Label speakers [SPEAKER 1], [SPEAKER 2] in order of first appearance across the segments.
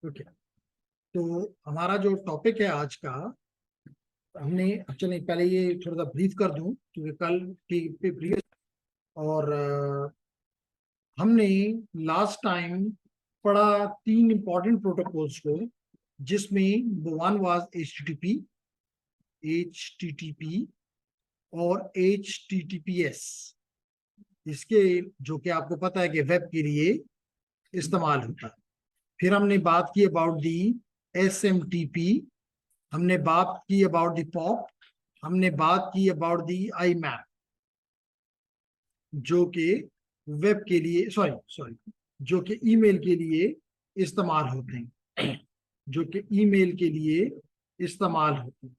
[SPEAKER 1] Okay, तो हमारा जो टॉपिक है आज का, हमने चलिए पहले ये थोड़ा सा ब्रीफ कर दूं क्योंकि कल की प्रीवियस और हमने लास्ट टाइम पढ़ा तीन इंपॉर्टेंट प्रोटोकॉल्स को, जिसमें one was H T T P और HTTPS। इसके जो कि आपको पता है कि वेब के लिए इस्तेमाल होता है। फिर हमने बात की अबाउट दी SMTP, हमने बात की अबाउट दी पॉप, हमने बात की अबाउट दी IMAP, जो कि वेब के लिए सॉरी सॉरी जो कि ईमेल के लिए इस्तेमाल होते हैं, जो कि ईमेल के लिए इस्तेमाल होते हैं।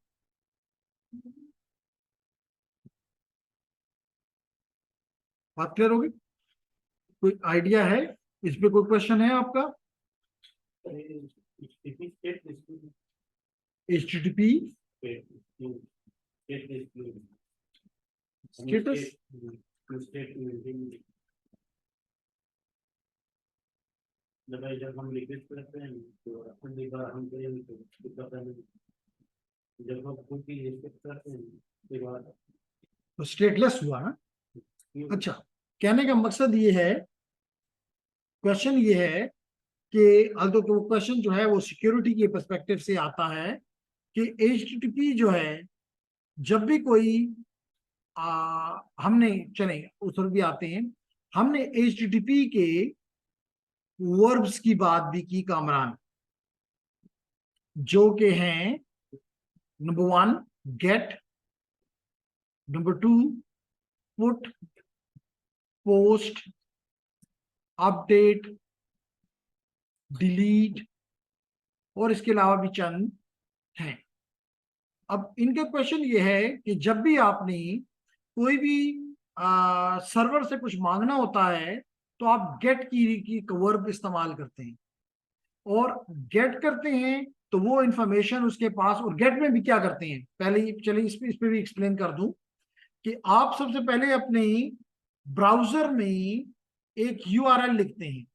[SPEAKER 1] बात क्लियर होगी? कोई आइडिया है? इस पे कोई क्वेश्चन है आपका? HTTP स्टेटस
[SPEAKER 2] जब हम रिक्वेस्ट करते हैं तो अपनी बार हम करेंगे तो पता नहीं, जब हम खुद की रिक्वेस्ट करते हैं उसके बाद
[SPEAKER 1] तो स्टेटलेस हुआ ना। अच्छा, कहने का मकसद ये है, क्वेश्चन ये है कि तो क्वेश्चन जो है वो सिक्योरिटी के पर्सपेक्टिव से आता है कि HTTP जो है, जब भी कोई हमने चले उस तरफ भी आते हैं, हमने HTTP के वर्ब्स की बात भी की कामरान, जो कि हैं number 1 get, number 2 put, post, update, delete, और इसके अलावा भी चंद हैं। अब इनका क्वेश्चन ये है कि जब भी आपने कोई भी सर्वर से कुछ मांगना होता है तो आप गेट की वर्ब इस्तेमाल करते हैं, और गेट करते हैं तो वो इंफॉर्मेशन उसके पास, और गेट में भी क्या करते हैं, पहले चलिए इस पे भी एक्सप्लेन कर दूं कि आप सबसे पहले अपने ब्राउजर में एक URL लिखते हैं।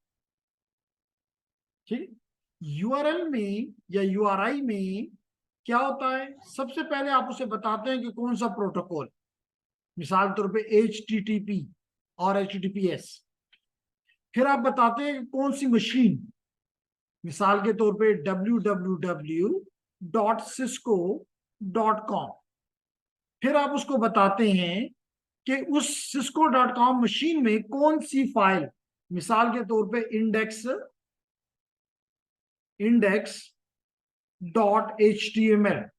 [SPEAKER 1] ठीक, URL में या URI में क्या होता है, सबसे पहले आप उसे बताते हैं कि कौन सा प्रोटोकॉल, मिसाल तौर पे HTTP और HTTPS। फिर आप बताते हैं कि कौन सी मशीन, मिसाल के तौर पे www.cisco.com। फिर आप उसको बताते हैं कि उस cisco.com मशीन में कौन सी फाइल, मिसाल के तौर पे index.html,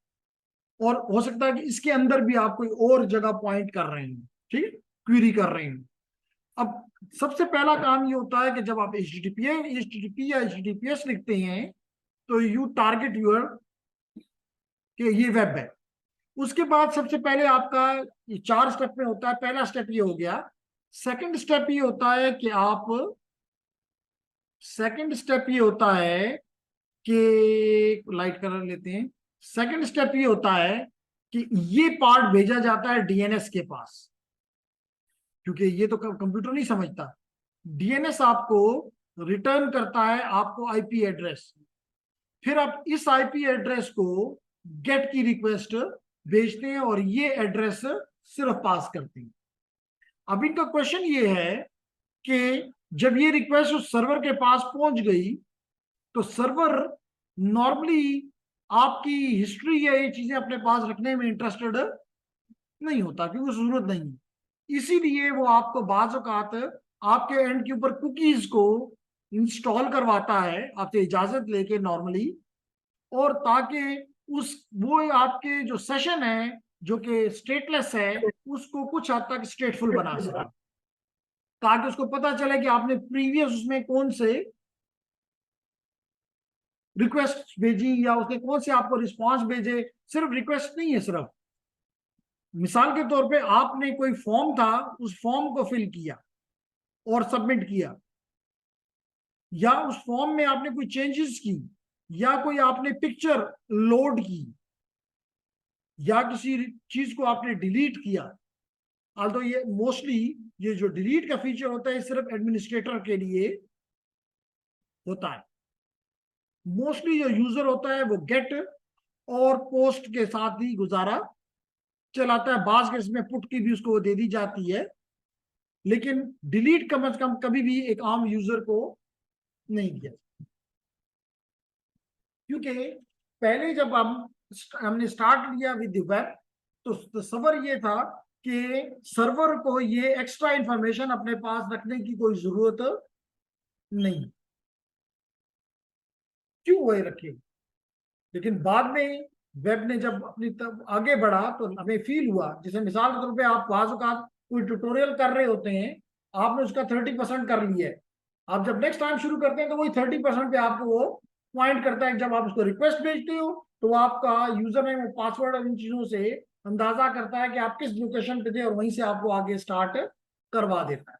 [SPEAKER 1] और हो सकता है कि इसके अंदर भी आप कोई और जगह पॉइंट कर रहे हैं, ठीक है, क्वेरी कर रहे हैं। अब सबसे पहला काम ये होता है कि जब आप HTTP या HTTPS लिखते हैं तो यू टारगेट यूर कि ये वेब है। उसके बाद सबसे पहले आपका ये 4 स्टेप में होता है। पहला स्टेप ये हो गया। सेकंड स्टेप ये होता है कि लाइट कलर लेते हैं। सेकंड स्टेप ये होता है कि ये पार्ट भेजा जाता है DNS के पास, क्योंकि ये तो कंप्यूटर नहीं समझता। DNS आपको रिटर्न करता है आपको IP एड्रेस। फिर आप इस IP एड्रेस को गेट की रिक्वेस्ट भेजते हैं और ये एड्रेस सिर्फ पास करते हैं। अब इनका क्वेश्चन ये है कि जब ये रिक्वेस्ट उस सर्वर के पास पहुंच गई तो सर्वर नॉर्मली आपकी हिस्ट्री या ये चीजें अपने पास रखने में इंटरेस्टेड नहीं होता, क्योंकि जरूरत नहीं है। इसीलिए वो आपको बाज़ औक़ात आपके एंड के ऊपर कुकीज को इंस्टॉल करवाता है आपसे इजाजत लेके नॉर्मली, और ताकि उस वो आपके जो सेशन है जो कि स्टेटलेस है उसको कुछ हद तक स्टेटफुल बना सके, ताकि उसको पता चले कि आपने प्रीवियस उसमें कौन से रिक्वेस्ट भेजी या उसने कौन से आपको रिस्पांस भेजे। सिर्फ रिक्वेस्ट नहीं है, सिर्फ मिसाल के तौर पे आपने कोई फॉर्म था, उस फॉर्म को फिल किया और सबमिट किया, या उस फॉर्म में आपने कोई चेंजेस की, या कोई आपने पिक्चर लोड की, या किसी चीज को आपने डिलीट किया। तो ये मोस्टली ये जो डिलीट का फीचर होता है सिर्फ एडमिनिस्ट्रेटर के लिए होता है। मोस्टली जो यूजर होता है वो गेट और पोस्ट के साथ ही गुजारा चलाता है। बाज केस में पुट की भी उसको वो दे दी जाती है, लेकिन डिलीट कम से कम कभी भी एक आम यूजर को नहीं दिया, क्योंकि पहले जब हमने स्टार्ट लिया विद वेब, तो तस्वर ये था कि सर्वर को ये एक्स्ट्रा इंफॉर्मेशन अपने पास रखने की कोई जरूरत नहीं, क्यों वो रखे। लेकिन बाद में वेब ने जब अपनी तब आगे बढ़ा तो हमें फील हुआ, जैसे मिसाल के तौर पे आप बाज़-औक़ात कोई ट्यूटोरियल कर रहे होते हैं, आपने उसका 30% कर लिया है, आप जब नेक्स्ट टाइम शुरू करते हैं तो वही 30% पे आपको वो पॉइंट करता है। जब आप उसको रिक्वेस्ट भेजते हो तो वो आपका यूजर नेम, पासवर्ड और इन चीजों से अंदाजा करता है कि आप किस लोकेशन पे थे और वहीं से आपको आगे स्टार्ट करवा देता है।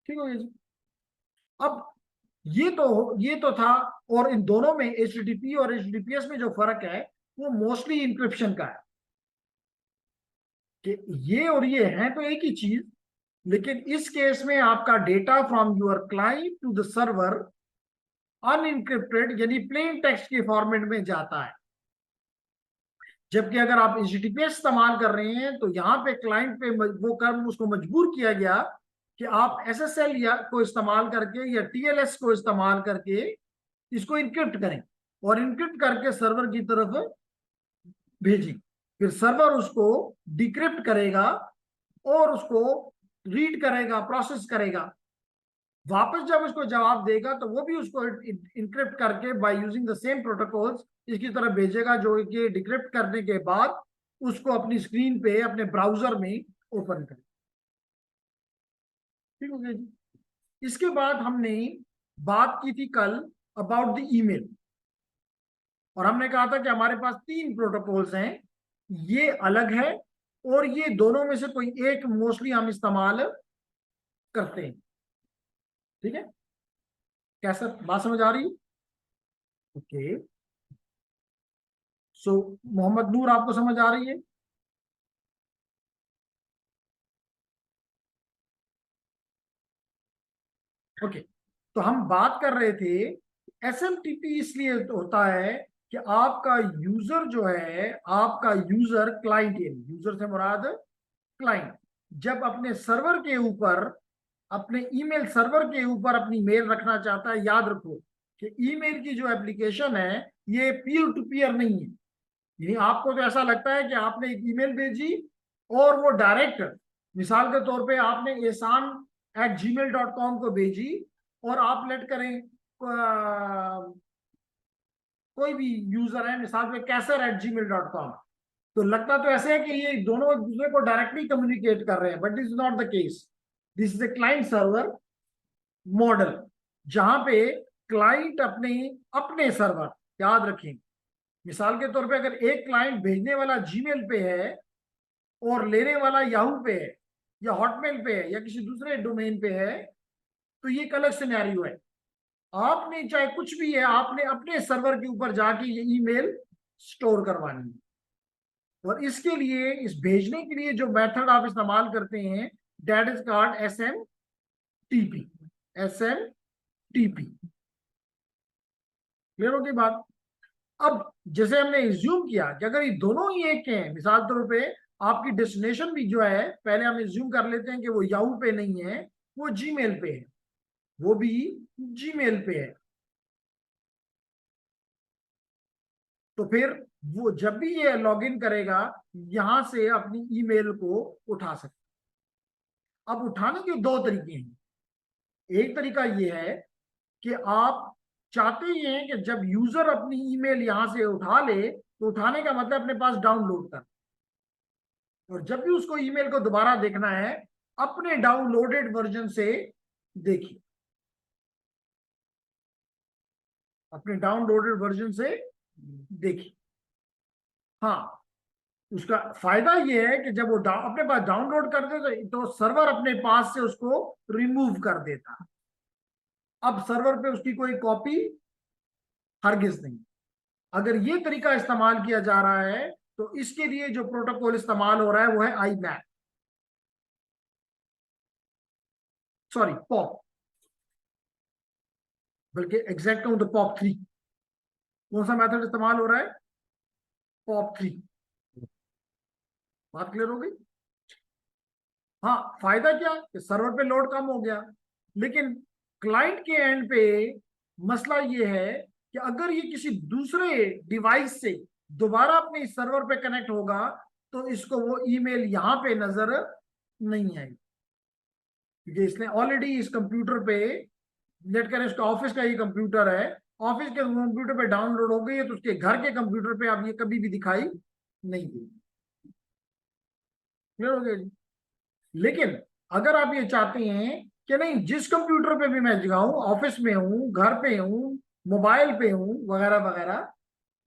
[SPEAKER 1] ठीक हो गया जी। अब ये तो था। और इन दोनों में HTTP और HTTPS में जो फर्क है वो मोस्टली इंक्रिप्शन का है, कि ये और ये है तो एक ही चीज, लेकिन इस केस में आपका data from your client to the server unencrypted यानी प्लेन टेक्स्ट के फॉर्मेट में जाता है। जबकि अगर आप HTTPS इस्तेमाल कर रहे हैं तो यहाँ पे क्लाइंट पे वो कर्म उसको मजबूर किया गया कि आप SSL या को इस्तेमाल करके या TLS को इस्तेमाल करके इसको इनक्रिप्ट करें और इनक्रिप्ट करके सर्वर की तरफ भेजें। फिर सर्वर उसको डिक्रिप्ट करेगा और उसको रीड करेगा, प्रोसेस करेगा, वापस जब उसको जवाब देगा तो वो भी उसको इनक्रिप्ट करके by using the same protocols इसकी तरफ भेजेगा, जो कि डिक्रिप्ट करने के बाद उसको अपनी स्क्रीन पे अपने ब्राउजर में ओपन करे। ठीक हो गया जी। इसके बाद हमने बात की थी कल अबाउट द ईमेल, और हमने कहा था कि हमारे पास 3 प्रोटोकॉल्स हैं, ये अलग है और ये दोनों में से कोई एक मोस्टली हम इस्तेमाल करते हैं। ठीक है, कैसा बात समझ आ रही? ओके, सो मोहम्मद नूर आपको समझ आ रही है? ओके, तो हम बात कर रहे थे SMTP इसलिए होता है कि आपका यूजर जो है, आपका यूजर क्लाइंट, यूजर से मुराद क्लाइंट, जब अपने सर्वर के ऊपर, अपने ईमेल सर्वर के ऊपर अपनी मेल रखना चाहता है, याद रखो कि ईमेल की जो एप्लीकेशन है ये पीयर टू पीयर नहीं है। यानी आपको तो ऐसा लगता है कि आपने एक ईमेल भेजी और वो डायरेक्ट, मिसाल के तौर पे आपने ehsan@gmail.com को भेजी और आप लेट करें कोई भी यूजर है मिसाल पे कैसर@gmail.com, तो लगता तो ऐसे है कि ये दोनों एक दूसरे को डायरेक्टली कम्युनिकेट कर रहे हैं, but this is not the case. This is a client server model, जहां पे क्लाइंट अपने अपने सर्वर, याद रखें, मिसाल के तौर पे अगर एक क्लाइंट भेजने वाला जीमेल पे है और लेने वाला याहू पे है या हॉटमेल पे है या किसी दूसरे डोमेन पे है, तो ये एक अलग सिनेरियो है। आपने चाहे कुछ भी है, आपने अपने सर्वर के ऊपर जाके ये ईमेल स्टोर करवानी है, और इसके लिए, इस भेजने के लिए जो मेथड आप इस्तेमाल करते हैं, that is called SMTP। SMTP clear होगी बात? अब जैसे हमने एज्यूम किया कि अगर ये दोनों ही एक के हैं, मिसाल तौर पे आपकी डेस्टिनेशन भी जो है, पहले हम एज्यूम कर लेते हैं कि वो याहू पे नहीं है, वो जीमेल पे है, वो भी जीमेल पे है, तो फिर वो जब भी ये लॉगिन करेगा यहां से अपनी ईमेल को उठा सकता। अब उठाने के 2 तरीके हैं। एक तरीका ये है कि आप चाहते ये हैं कि जब यूजर अपनी ईमेल यहां से उठा ले, तो उठाने का मतलब अपने पास डाउनलोड कर, और जब भी उसको ईमेल को दोबारा देखना है अपने डाउनलोडेड वर्जन से देखिए, अपने डाउनलोडेड वर्जन से देखिए। हाँ, उसका फायदा ये है कि जब वो अपने पास डाउनलोड कर दे तो सर्वर अपने पास से उसको रिमूव कर देता। अब सर्वर पे उसकी कोई कॉपी हरगिज नहीं। अगर ये तरीका इस्तेमाल किया जा रहा है तो इसके लिए जो प्रोटोकॉल इस्तेमाल हो रहा है वो है IMAP, सॉरी POP, बल्कि एग्जैक्ट हूं तो POP 3। कौन सा मेथड इस्तेमाल हो रहा है? POP3। बात क्लियर हो गई? हाँ, फायदा क्या कि सर्वर पे लोड कम हो गया, लेकिन क्लाइंट के एंड पे मसला ये है कि अगर ये किसी दूसरे डिवाइस से दोबारा अपने सर्वर पे कनेक्ट होगा तो इसको वो ईमेल यहां पे नजर नहीं आएगी, क्योंकि इसने ऑलरेडी इस कंप्यूटर पे, लेट करें इसका ऑफिस का ये कंप्यूटर है, ऑफिस के कंप्यूटर पे डाउनलोड हो गई है, तो उसके घर के कंप्यूटर पे अब ये कभी भी दिखाई नहीं देगी। क्लियर हो गया जी? लेकिन अगर आप ये चाहते हैं कि नहीं, जिस कंप्यूटर पे भी मैं जाऊं, ऑफिस में हूं, घर पे हूं, मोबाइल पे हूं, वगैरह वगैरह,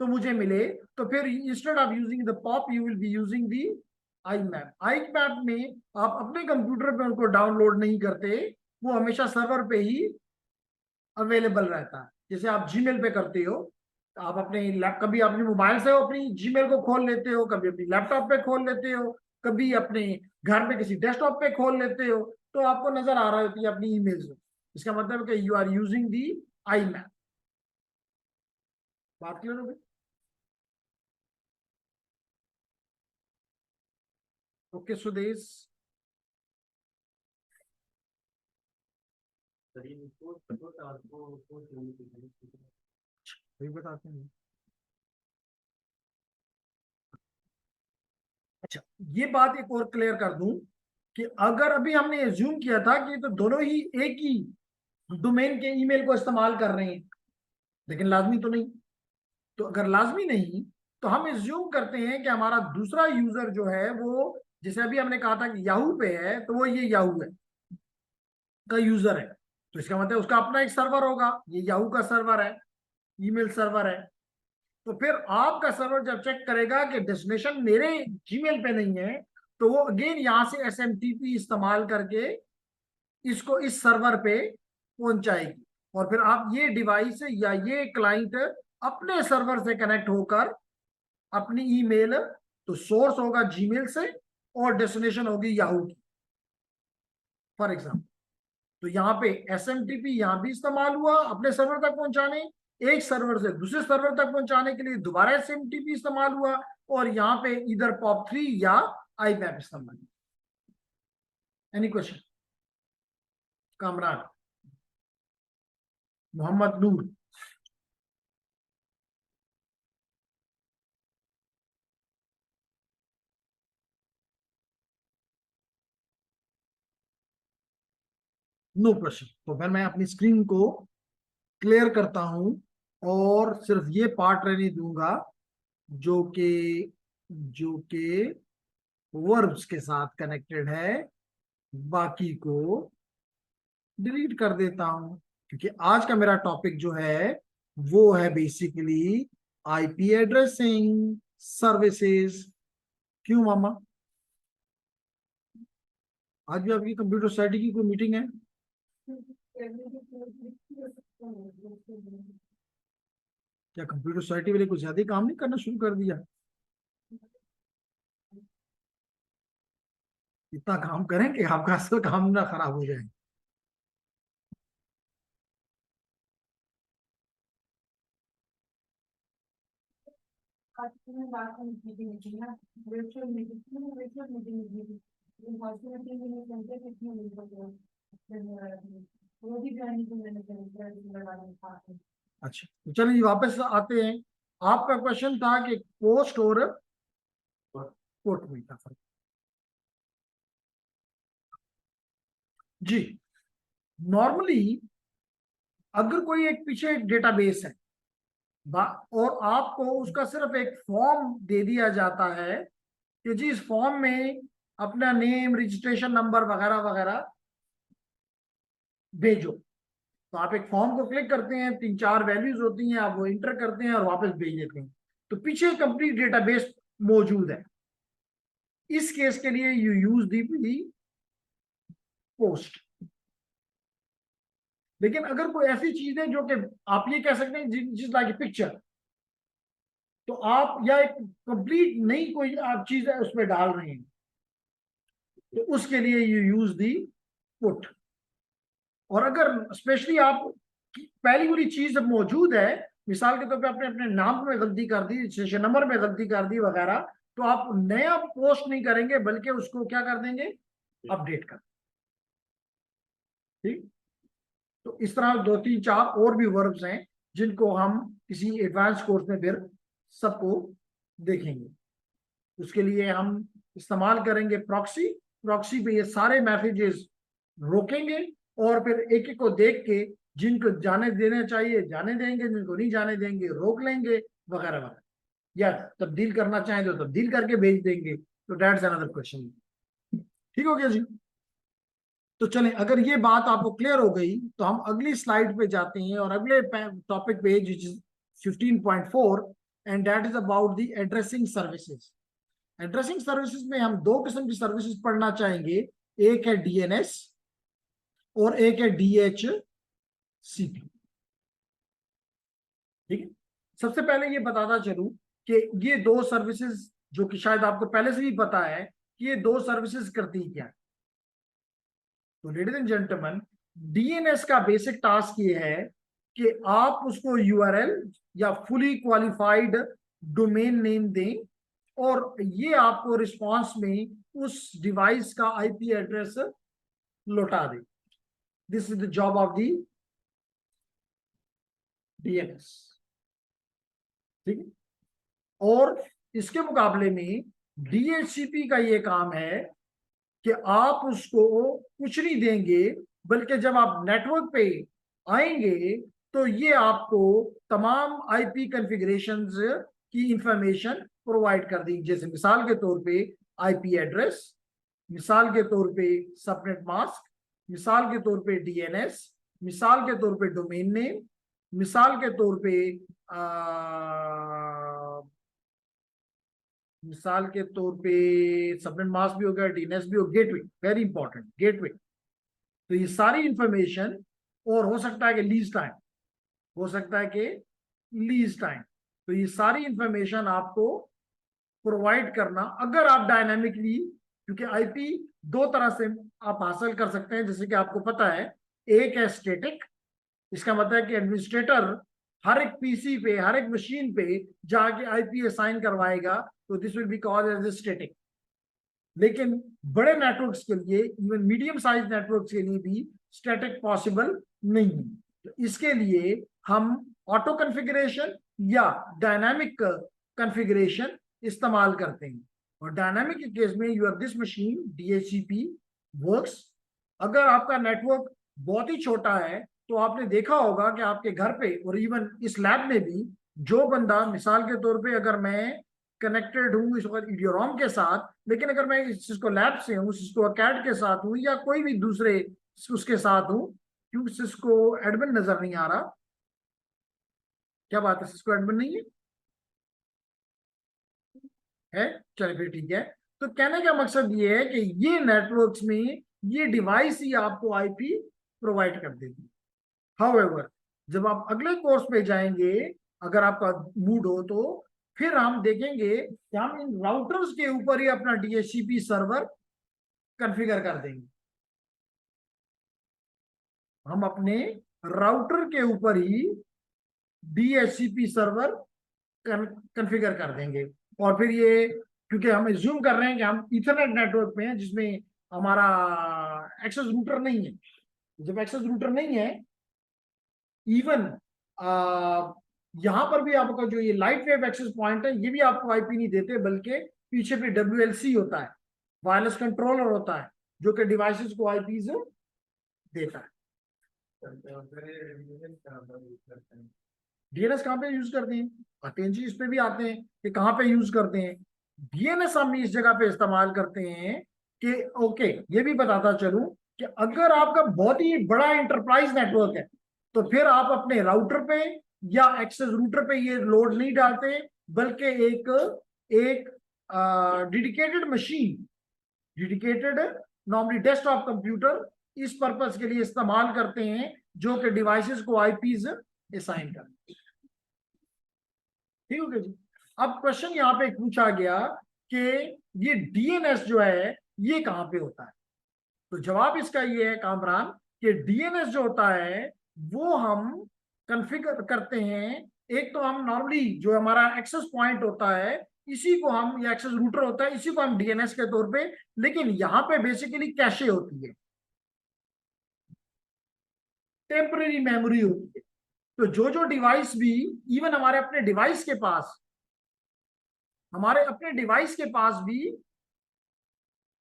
[SPEAKER 1] तो मुझे मिले, तो फिर instead of using the pop you will be using the I map में आप अपने कंप्यूटर पे उनको डाउनलोड नहीं करते, वो हमेशा सर्वर पे ही अवेलेबल रहता है। जैसे आप जीमेल पे करते हो, आप अपने कभी अपने मोबाइल से अपनी जीमेल को खोल लेते हो, कभी अपनी लैपटॉप पे खोल लेते हो, कभी अपने घर पे किसी डेस्कटॉप पे खोल लेते हो, तो आपको नजर आ रहा होती है अपनी ईमेल्स। इसका मतलब है कि you are using the I map. बात क्लियर हो गई? ओके सुदेश।
[SPEAKER 2] सर ये को
[SPEAKER 1] वही बताते हैं। अच्छा, ये बात एक और क्लियर कर दूं कि अगर अभी हमने एज्यूम किया था कि तो दोनों ही एक ही डोमेन के ईमेल को इस्तेमाल कर रहे हैं, लेकिन लाजमी तो नहीं। तो अगर लाजमी नहीं, तो हम एज्यूम करते हैं कि हमारा दूसरा यूजर जो है वो, जैसे अभी हमने कहा था कि याहू पे है, तो वो ये याहू है का यूजर है, तो इसका मतलब उसका अपना एक सर्वर होगा, ये याहू का सर्वर है, ईमेल सर्वर है। तो फिर आपका सर्वर जब चेक करेगा कि डेस्टिनेशन मेरे जीमेल पे नहीं है, तो वो अगेन यहां से SMTP इस्तेमाल करके इसको इस सर्वर पे पहुंचाएगी, और फिर आप ये डिवाइस या ये क्लाइंट अपने सर्वर से कनेक्ट होकर अपनी ईमेल, तो सोर्स होगा जीमेल से और डेस्टिनेशन होगी याहू की, फॉर एग्जाम्पल। तो यहाँ पे SMTP यहाँ भी इस्तेमाल हुआ अपने सर्वर तक पहुंचाने, एक सर्वर से दूसरे सर्वर तक पहुंचाने के लिए दोबारा SMTP इस्तेमाल हुआ, और यहाँ पे इधर POP3 या IMAP इस्तेमाल। Any question? Kamran Mohammad Noor. No प्रश्न। तो फिर मैं अपनी स्क्रीन को क्लियर करता हूं और सिर्फ ये पार्ट रहने दूंगा जो कि जो कि वर्ब्स के साथ कनेक्टेड है, बाकी को डिलीट कर देता हूं, क्योंकि आज का मेरा टॉपिक जो है वो है बेसिकली IP एड्रेसिंग सर्विसेज। क्यों मामा, आज भी आपकी कंप्यूटर सोसाइटी की कोई मीटिंग है? क्या कंप्यूटर सोसाइटी वाले कुछ ज्यादा ही काम नहीं करना शुरू कर दिया? इतना काम करें कि आपका असल काम ना खराब हो जाए। अच्छा, तो चलिए वापस आते हैं। आपका क्वेश्चन था कि पोस्ट और कोट में क्या फर्क? जी, नॉर्मली अगर कोई एक पीछे एक डेटाबेस है और आपको उसका सिर्फ एक फॉर्म दे दिया जाता है कि जी इस फॉर्म में अपना नेम, रजिस्ट्रेशन नंबर वगैरह वगैरह भेजो, तो आप एक फॉर्म को क्लिक करते हैं, 3-4 वैल्यूज होती हैं, आप वो इंटर करते हैं और वापस भेज देते हैं, तो पीछे कंप्लीट डेटाबेस मौजूद है। इस केस के लिए यू यूज दी पोस्ट। लेकिन अगर कोई ऐसी चीज है जो कि आप ये कह सकते हैं जिस लाइक पिक्चर, तो आप या एक कंप्लीट नई कोई आप चीज है उसमें डाल रहे हैं, तो उसके लिए यू यूज दी पुट। और अगर स्पेशली आप पहली वाली चीज मौजूद है मिसाल के तौर पे आपने अपने नाम में गलती कर दी, सेशन नंबर में गलती कर दी वगैरह, तो आप नया पोस्ट नहीं करेंगे बल्कि उसको क्या कर देंगे, अपडेट कर। ठीक, तो इस तरह 2 3 4 और भी वर्ब्स हैं जिनको हम किसी एडवांस कोर्स में फिर सबको देखेंगे। उसके लिए हम इस्तेमाल करेंगे प्रॉक्सी। प्रॉक्सी पे ये सारे मैसेजेस रोकेंगे और फिर एक एक को देख के जिनको जाने देना चाहिए जाने देंगे, जिनको नहीं जाने देंगे रोक लेंगे वगैरह वगैरह, या तब्दील करना चाहें तो तब्दील करके भेज देंगे। तो दैट्स अनदर क्वेश्चन। ठीक हो गया जी। तो चलें, अगर ये बात आपको क्लियर हो गई तो हम अगली स्लाइड पे जाते हैं और अगले टॉपिक पे, which is 15.4, and that is about the addressing services. Addressing services में हम 2 किस्म की सर्विसेज पढ़ना चाहेंगे, एक है डीएनएस और एक है डीएचसीपी। ठीक है, सबसे पहले ये बताता चलूं कि ये 2 सर्विसेज, जो कि शायद आपको पहले से भी पता है कि ये 2 सर्विसेज करती क्या है। तो लेडीज एंड जेंटलमैन, डीएनएस का बेसिक टास्क ये है कि आप उसको यूआरएल या फुली क्वालिफाइड डोमेन नेम दें और ये आपको रिस्पांस में उस डिवाइस का आईपी एड्रेस लौटा दे। This is the job of the DNS. ठीक है, और इसके मुकाबले में डीएचसीपी का ये काम है कि आप उसको कुछ नहीं देंगे, बल्कि जब आप नेटवर्क पे आएंगे तो ये आपको तमाम आईपी कॉन्फ़िगरेशंस की इंफॉर्मेशन प्रोवाइड कर दी। जैसे मिसाल के तौर पे आईपी एड्रेस, मिसाल के तौर पे सबनेट मास्क, मिसाल के तौर पे डीएनएस, मिसाल के तौर पे डोमेन नेम, मिसाल के तौर पे मिसाल के तौर पे सबनेट मास्क भी हो गया, डीएनएस भी हो, गेटवे, वेरी इंपॉर्टेंट, गेटवे। तो ये सारी इंफॉर्मेशन, और हो सकता है कि लीज टाइम, हो सकता है कि लीज टाइम, तो ये सारी इंफॉर्मेशन आपको प्रोवाइड करना, अगर आप डायनामिकली, क्योंकि आईपी 2 तरह से आप हासिल कर सकते हैं जैसे कि आपको पता है। एक है स्टैटिक, इसका मतलब है कि एडमिनिस्ट्रेटर हर एक पीसी पे, हर एक मशीन पे जाके आईपी असाइन करवाएगा, तो this will be called as static. लेकिन बड़े नेटवर्क्स के लिए, इवन मीडियम साइज नेटवर्क्स के लिए भी स्टैटिक पॉसिबल नहीं है। तो इसके लिए हम ऑटो कॉन्फ़िगरेशन या डायनामिक कॉन्फ़िगरेशन इस्तेमाल करते हैं। और डायनामिक के केस में your this machine DHCP works. अगर आपका नेटवर्क बहुत ही छोटा है तो आपने देखा होगा कि आपके घर पे और इवन इस लैब में भी, जो बंदा, मिसाल के तौर पे अगर मैं कनेक्टेड हूँ इस वक्त इडियोरॉम के साथ, लेकिन अगर मैं सिस्को लैब से हूँ, सिस्को अकैड के साथ हूँ, या कोई भी दूसरे उसके साथ हूँ, क्योंकि सिस्को एडमिन नजर नहीं आ रहा, क्या बात है, सिस्को एडमिन नहीं है? चलिए फिर ठीक है। तो कहने का मकसद ये है कि ये नेटवर्क्स में ये डिवाइस ही आपको आईपी प्रोवाइड कर देगी। हाउएवर, जब आप अगले कोर्स पे जाएंगे, अगर आपका मूड हो, तो फिर हम देखेंगे कि हम इन राउटर्स के ऊपर ही अपना डीएचसीपी सर्वर कॉन्फ़िगर कर देंगे। हम अपने राउटर के ऊपर ही डीएचसीपी सर्वर कॉन्फ़िगर कर देंगे। और फिर ये, क्योंकि हम एज्यूम कर रहे हैं कि हम इथरनेट नेटवर्क पे हैं जिसमें हमारा एक्सेस रूटर नहीं है, जब एक्सेस रूटर नहीं है, इवन यहां पर भी आपका जो ये लाइट वेव एक्सेस पॉइंट है, ये भी आपको आईपी नहीं देते, बल्कि पीछे पे WLC होता है, वायरलेस कंट्रोलर होता है, जो कि डिवाइसेस को आईपीज देता है। डीएनएस कहाँ पे यूज करते हैं, आते हैं जी, इस पे भी आते हैं कि कहाँ पे यूज करते हैं। डीएनएस हम इस जगह पे इस्तेमाल करते हैं कि ओके, ये भी बताता चलूं कि अगर आपका बहुत ही बड़ा इंटरप्राइज नेटवर्क है तो फिर आप अपने राउटर पे या एक्सेस रूटर पे ये लोड नहीं डालते, बल्कि एक dedicated machine, dedicated normally desktop computer इस पर्पस के लिए इस्तेमाल करते हैं, जो कि डिवाइसेस को आईपीज असाइन करते हैं। ठीक हो गया जी। अब क्वेश्चन यहाँ पे पूछा गया कि ये डीएनएस जो है ये कहाँ पे होता है। तो जवाब इसका ये है कामरान कि डीएनएस जो होता है वो हम कॉन्फ़िगर करते हैं एक तो हम नॉर्मली जो हमारा एक्सेस पॉइंट होता है इसी को हम, या एक्सेस रूटर होता है इसी को हम डीएनएस के तौर पे, लेकिन यहाँ पे बेसिकली कैशे होती है, टेम्पररी मेमोरी होती है। तो जो जो डिवाइस भी, इवन हमारे अपने डिवाइस के पास, हमारे अपने डिवाइस के पास भी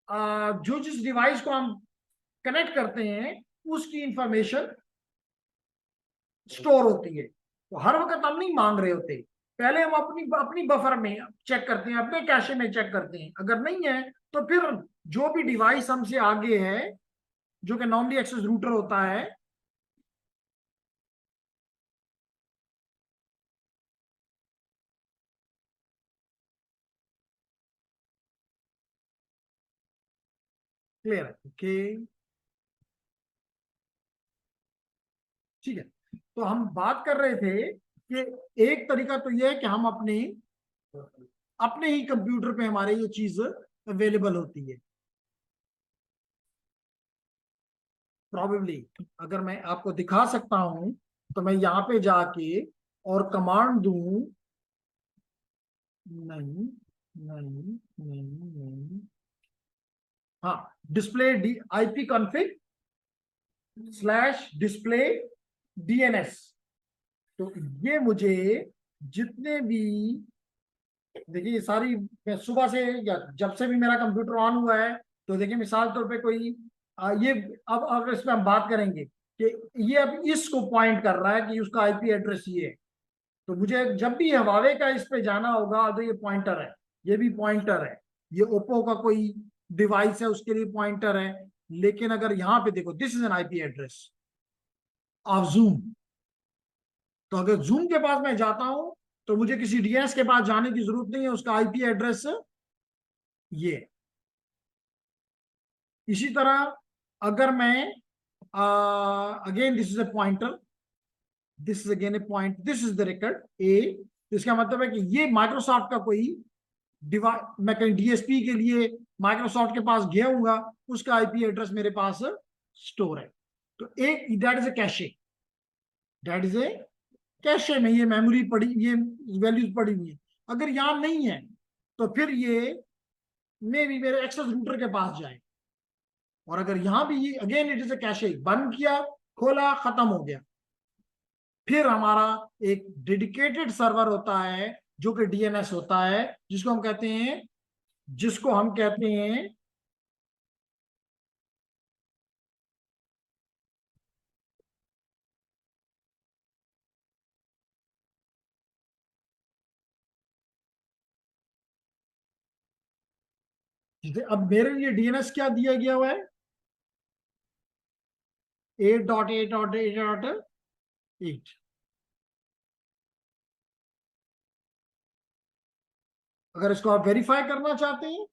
[SPEAKER 1] जो जिस डिवाइस को हम कनेक्ट करते हैं उसकी इंफॉर्मेशन स्टोर होती है। तो हर वक्त हम नहीं मांग रहे होते, पहले हम अपनी अपनी बफर में चेक करते हैं, अपने कैशे में चेक करते हैं, अगर नहीं है तो फिर जो भी डिवाइस हमसे आगे है जो कि नॉर्मली एक्सेस रूटर होता है, क्लियर है? ओके, ठीक है। तो हम बात कर रहे थे कि एक तरीका तो यह है कि हम अपने अपने ही कंप्यूटर पे हमारे ये चीज अवेलेबल होती है। प्रॉबेबली अगर मैं आपको दिखा सकता हूं तो मैं यहाँ पे जाके और कमांड दूं, नहीं नहीं नहीं नहीं, हाँ, display D IP config / display DNS. तो ये मुझे जितने भी, देखिए ये सारी, मैं सुबह से या जब से भी मेरा कंप्यूटर ऑन हुआ है, तो देखिए मिसाल तौर पे कोई ये, अब इसमें हम बात करेंगे कि ये अब इसको पॉइंट कर रहा है कि उसका आईपी एड्रेस ये है। तो मुझे जब भी हवावे का इस पे जाना होगा तो ये पॉइंटर है, ये भी पॉइंटर है, ये ओप्पो का कोई डिवाइस है उसके लिए पॉइंटर है। लेकिन अगर यहाँ पे देखो, this is an IP address of zoom, तो अगर जूम के पास मैं जाता हूं तो मुझे किसी डीएनएस के पास जाने की जरूरत नहीं है, उसका आईपी एड्रेस ये। इसी तरह अगर मैं again this is a pointer, this is again a point, this is the record a, इसका मतलब है कि ये माइक्रोसॉफ्ट का कोई डिवाइस, मैं कहीं डीएसपी के लिए माइक्रोसॉफ्ट के पास गया हूंगा, उसका आईपी एड्रेस मेरे पास स्टोर है। तो एक that is a cache, that is a cache में ये मेमोरी पड़ी, ये वैल्यूज पड़ी हुई है। अगर यहां नहीं है तो फिर ये मे भी मेरे एक्सेस रूटर के पास जाए, और अगर यहां भी ये again it is a cache, बंद किया खोला खत्म हो गया। फिर हमारा एक डेडिकेटेड सर्वर होता है जो कि डीएनएस होता है, जिसको हम कहते हैं जिसे अब मेरे लिए डीएनएस क्या दिया गया हुआ है, 8.8.8.8। अगर इसको आप वेरीफाई करना चाहते हैं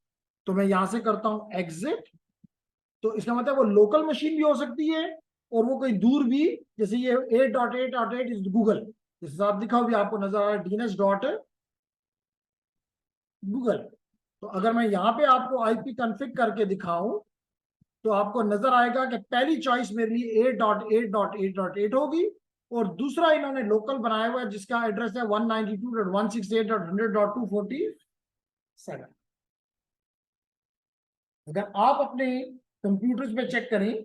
[SPEAKER 1] तो मैं यहां से करता हूं एग्जिट। तो इसका मतलब वो लोकल मशीन भी हो सकती है और वो कोई दूर भी, जैसे ये 8.8.8 इज गूगल, जैसे आप दिखाओ भी आपको नजर आ रहा है DNS.Google। तो अगर मैं यहाँ पे आपको आईपी कॉन्फ़िग करके दिखाऊं तो आपको नजर आएगा कि पहली चॉइस मेरे लिए 8.8.8.8 होगी, और दूसरा इन्होंने लोकल बनाया हुआ है जिसका एड्रेस है 192.168.100.247। अगर आप अपने कंप्यूटर्स पे चेक करें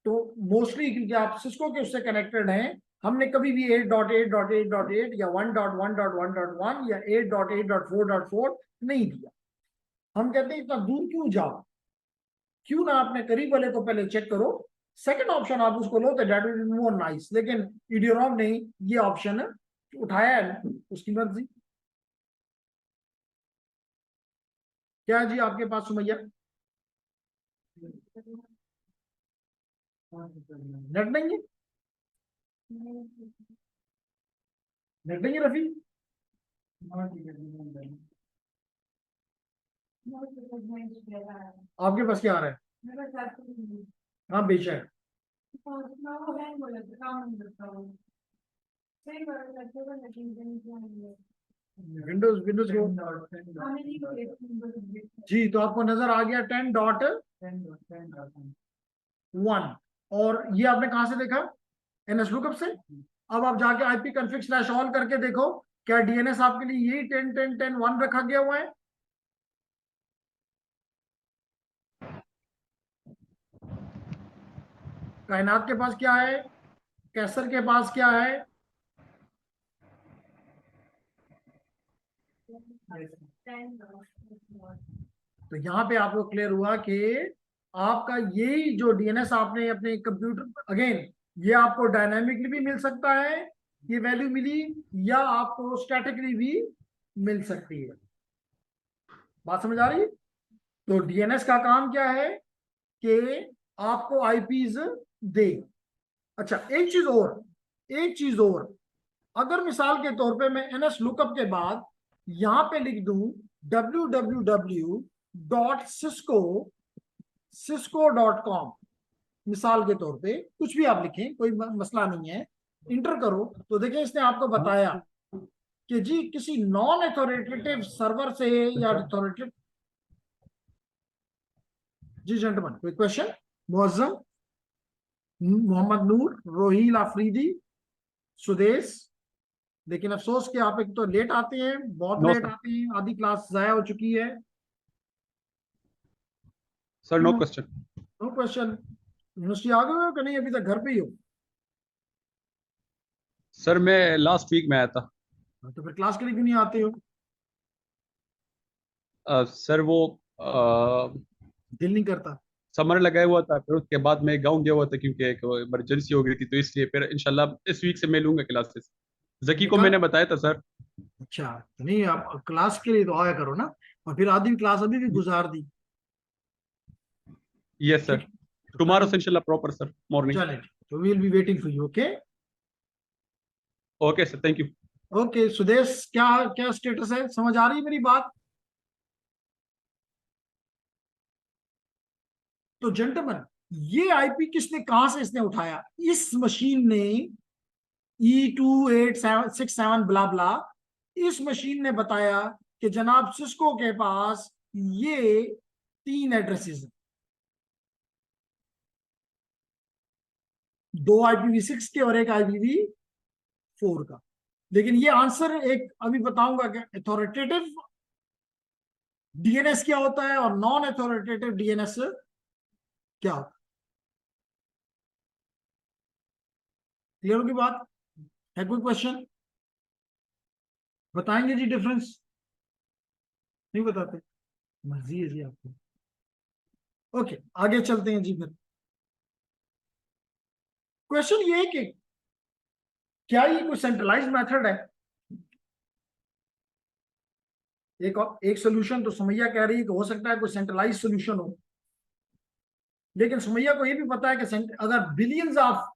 [SPEAKER 1] तो मोस्टली, क्योंकि आप सिस्को के उससे कनेक्टेड हैं, हमने कभी भी 8.8.8.8 या 1.1.1.1 या 8.8.4.4 नहीं दिया। हम कहते हैं इतना दूर क्यों जाओ, क्यों ना अपने करीब वाले को पहले चेक करो, सेकंड ऑप्शन आप उसको लो तो that will be more nice. लेकिन इडियोरॉम ने ये ऑप्शन उठाया है, उसकी मर्जी। क्या जी आपके पास सुमैया नेट नहीं है? नेट नहीं है रफी? आपके पास क्या आ रहा है? हाँ बेशक, विंडोज विंडोज जी। तो आपको नजर आ गया 10.1, और ये आपने कहाँ से देखा? एनएस लुकअप से? अब आप जाके आईपी कॉन्फिग स्लैश ऑल करके देखो, क्या डीएनएस आपके लिए यही 10 10 10 1 रखा गया हुआ है? कायनात के पास क्या है? कैसर के पास क्या है? तो यहाँ पे आपको क्लियर हुआ कि आपका यही जो डीएनएस आपने अपने कंप्यूटर, अगेन ये आपको डायनामिकली भी मिल सकता है, ये वैल्यू मिली, या आपको स्टैटिकली भी मिल सकती है। बात समझ आ रही है? तो डीएनएस का काम क्या है कि आपको आईपीज दे। अच्छा, एक चीज और, अगर मिसाल के तौर पे मैं एनएस लुकअप के बाद यहां पे लिख दूं www.cisco.com, मिसाल के तौर पे कुछ भी आप लिखें, कोई मसला नहीं है, इंटर करो, तो देखिए इसने आपको बताया कि जी किसी नॉन अथॉरिटेटिव सर्वर से या अथॉरिटेटिव। जी जेंटलमैन, कोई क्वेश्चन? मुअज्जम, मोहम्मद नूर, रोहील आफरीदी, सुदेश। लेकिन अफसोस कि आप एक तो लेट आते हैं, बहुत
[SPEAKER 3] नो
[SPEAKER 1] लेट
[SPEAKER 3] सर,
[SPEAKER 1] आते हैं, आधी क्लास जाया हो चुकी है।
[SPEAKER 3] सर नो
[SPEAKER 1] क्यों?
[SPEAKER 3] क्वेश्चन।
[SPEAKER 1] No question? यूनिवर्सिटी आ गए हो कि नहीं, अभी तक घर पे ही हो?
[SPEAKER 3] सर मैं लास्ट वीक में आया था।
[SPEAKER 1] तो फिर क्लास के लिए क्यों नहीं आते हो?
[SPEAKER 3] सर वो
[SPEAKER 1] दिल नहीं करता?
[SPEAKER 3] समर लगाया हुआ था, फिर उसके बाद मैं गाँव गया हुआ था क्योंकि एक इमरजेंसी हो गई थी, तो इसलिए फिर इंशाल्लाह इस वीक से मैं लूंगा क्लासेस। जकी को
[SPEAKER 1] निकाल।
[SPEAKER 3] मैंने बताया था सर।
[SPEAKER 1] अच्छा, तो नहीं आप क्लास के लिए तो आया करो ना, और फिर आधी क्लास अभी भी गुजार दी।
[SPEAKER 3] यस
[SPEAKER 1] ठीक
[SPEAKER 3] सर,
[SPEAKER 1] है, तो
[SPEAKER 3] टुमारो
[SPEAKER 1] टाइम,
[SPEAKER 3] से इंशाल्लाह प्रॉपर सर मॉर्निंग।
[SPEAKER 1] चले, तो we will be waiting for you. Okay.
[SPEAKER 3] Okay sir, thank you.
[SPEAKER 1] Okay Sudesh, क्या क्या स्टेटस है, समझ आ रही है मेरी बात? तो जेंटलमैन, ये आईपी किसने, कहां से इसने उठाया? इस मशीन ने, E2867 ब्ला ब्ला, इस मशीन ने बताया कि जनाब सिस्को के पास ये 3 एड्रेसेस हैं, 2 IPv6 के और एक IPv4 का। लेकिन ये आंसर एक अभी बताऊंगा कि अथॉरिटेटिव डीएनएस क्या होता है और नॉन अथॉरिटेटिव डीएनएस क्या होता है। क्लियर होगी बात? है कोई क्वेश्चन? बताएंगे जी डिफरेंस? नहीं बताते? मर्जी है जी आपको। ओके, आगे चलते हैं जी। फिर क्वेश्चन ये है कि क्या ये कोई सेंट्रलाइज मेथड है? एक सोल्यूशन तो सुमैया कह रही है कि हो सकता है कोई सेंट्रलाइज सोल्यूशन हो, लेकिन सुमैया को ये भी पता है कि अगर बिलियंस ऑफ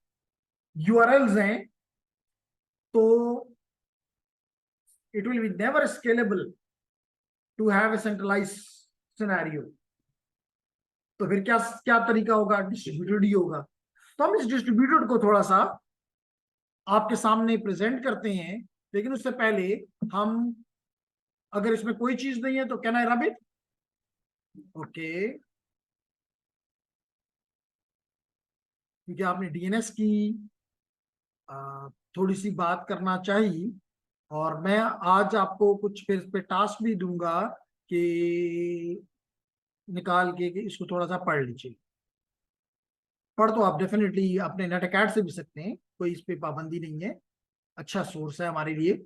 [SPEAKER 1] यूआरएल्स हैं तो it will be never scalable to have a centralize scenario. तो फिर क्या क्या तरीका होगा? डिस्ट्रीब्यूटेड ही होगा। तो हम इस डिस्ट्रीब्यूटेड को थोड़ा सा आपके सामने प्रेजेंट करते हैं, लेकिन उससे पहले हम, अगर इसमें कोई चीज नहीं है तो can I rub it? Okay, क्योंकि आपने डीएनएस की थोड़ी सी बात करना चाहिए, और मैं आज आपको कुछ फिर इस पे टास्क भी दूंगा कि निकाल के कि इसको थोड़ा सा पढ़ लीजिए। पढ़ तो आप डेफिनेटली अपने नेट अकेड से भी सकते हैं, कोई इस पे पाबंदी नहीं है, अच्छा सोर्स है हमारे लिए।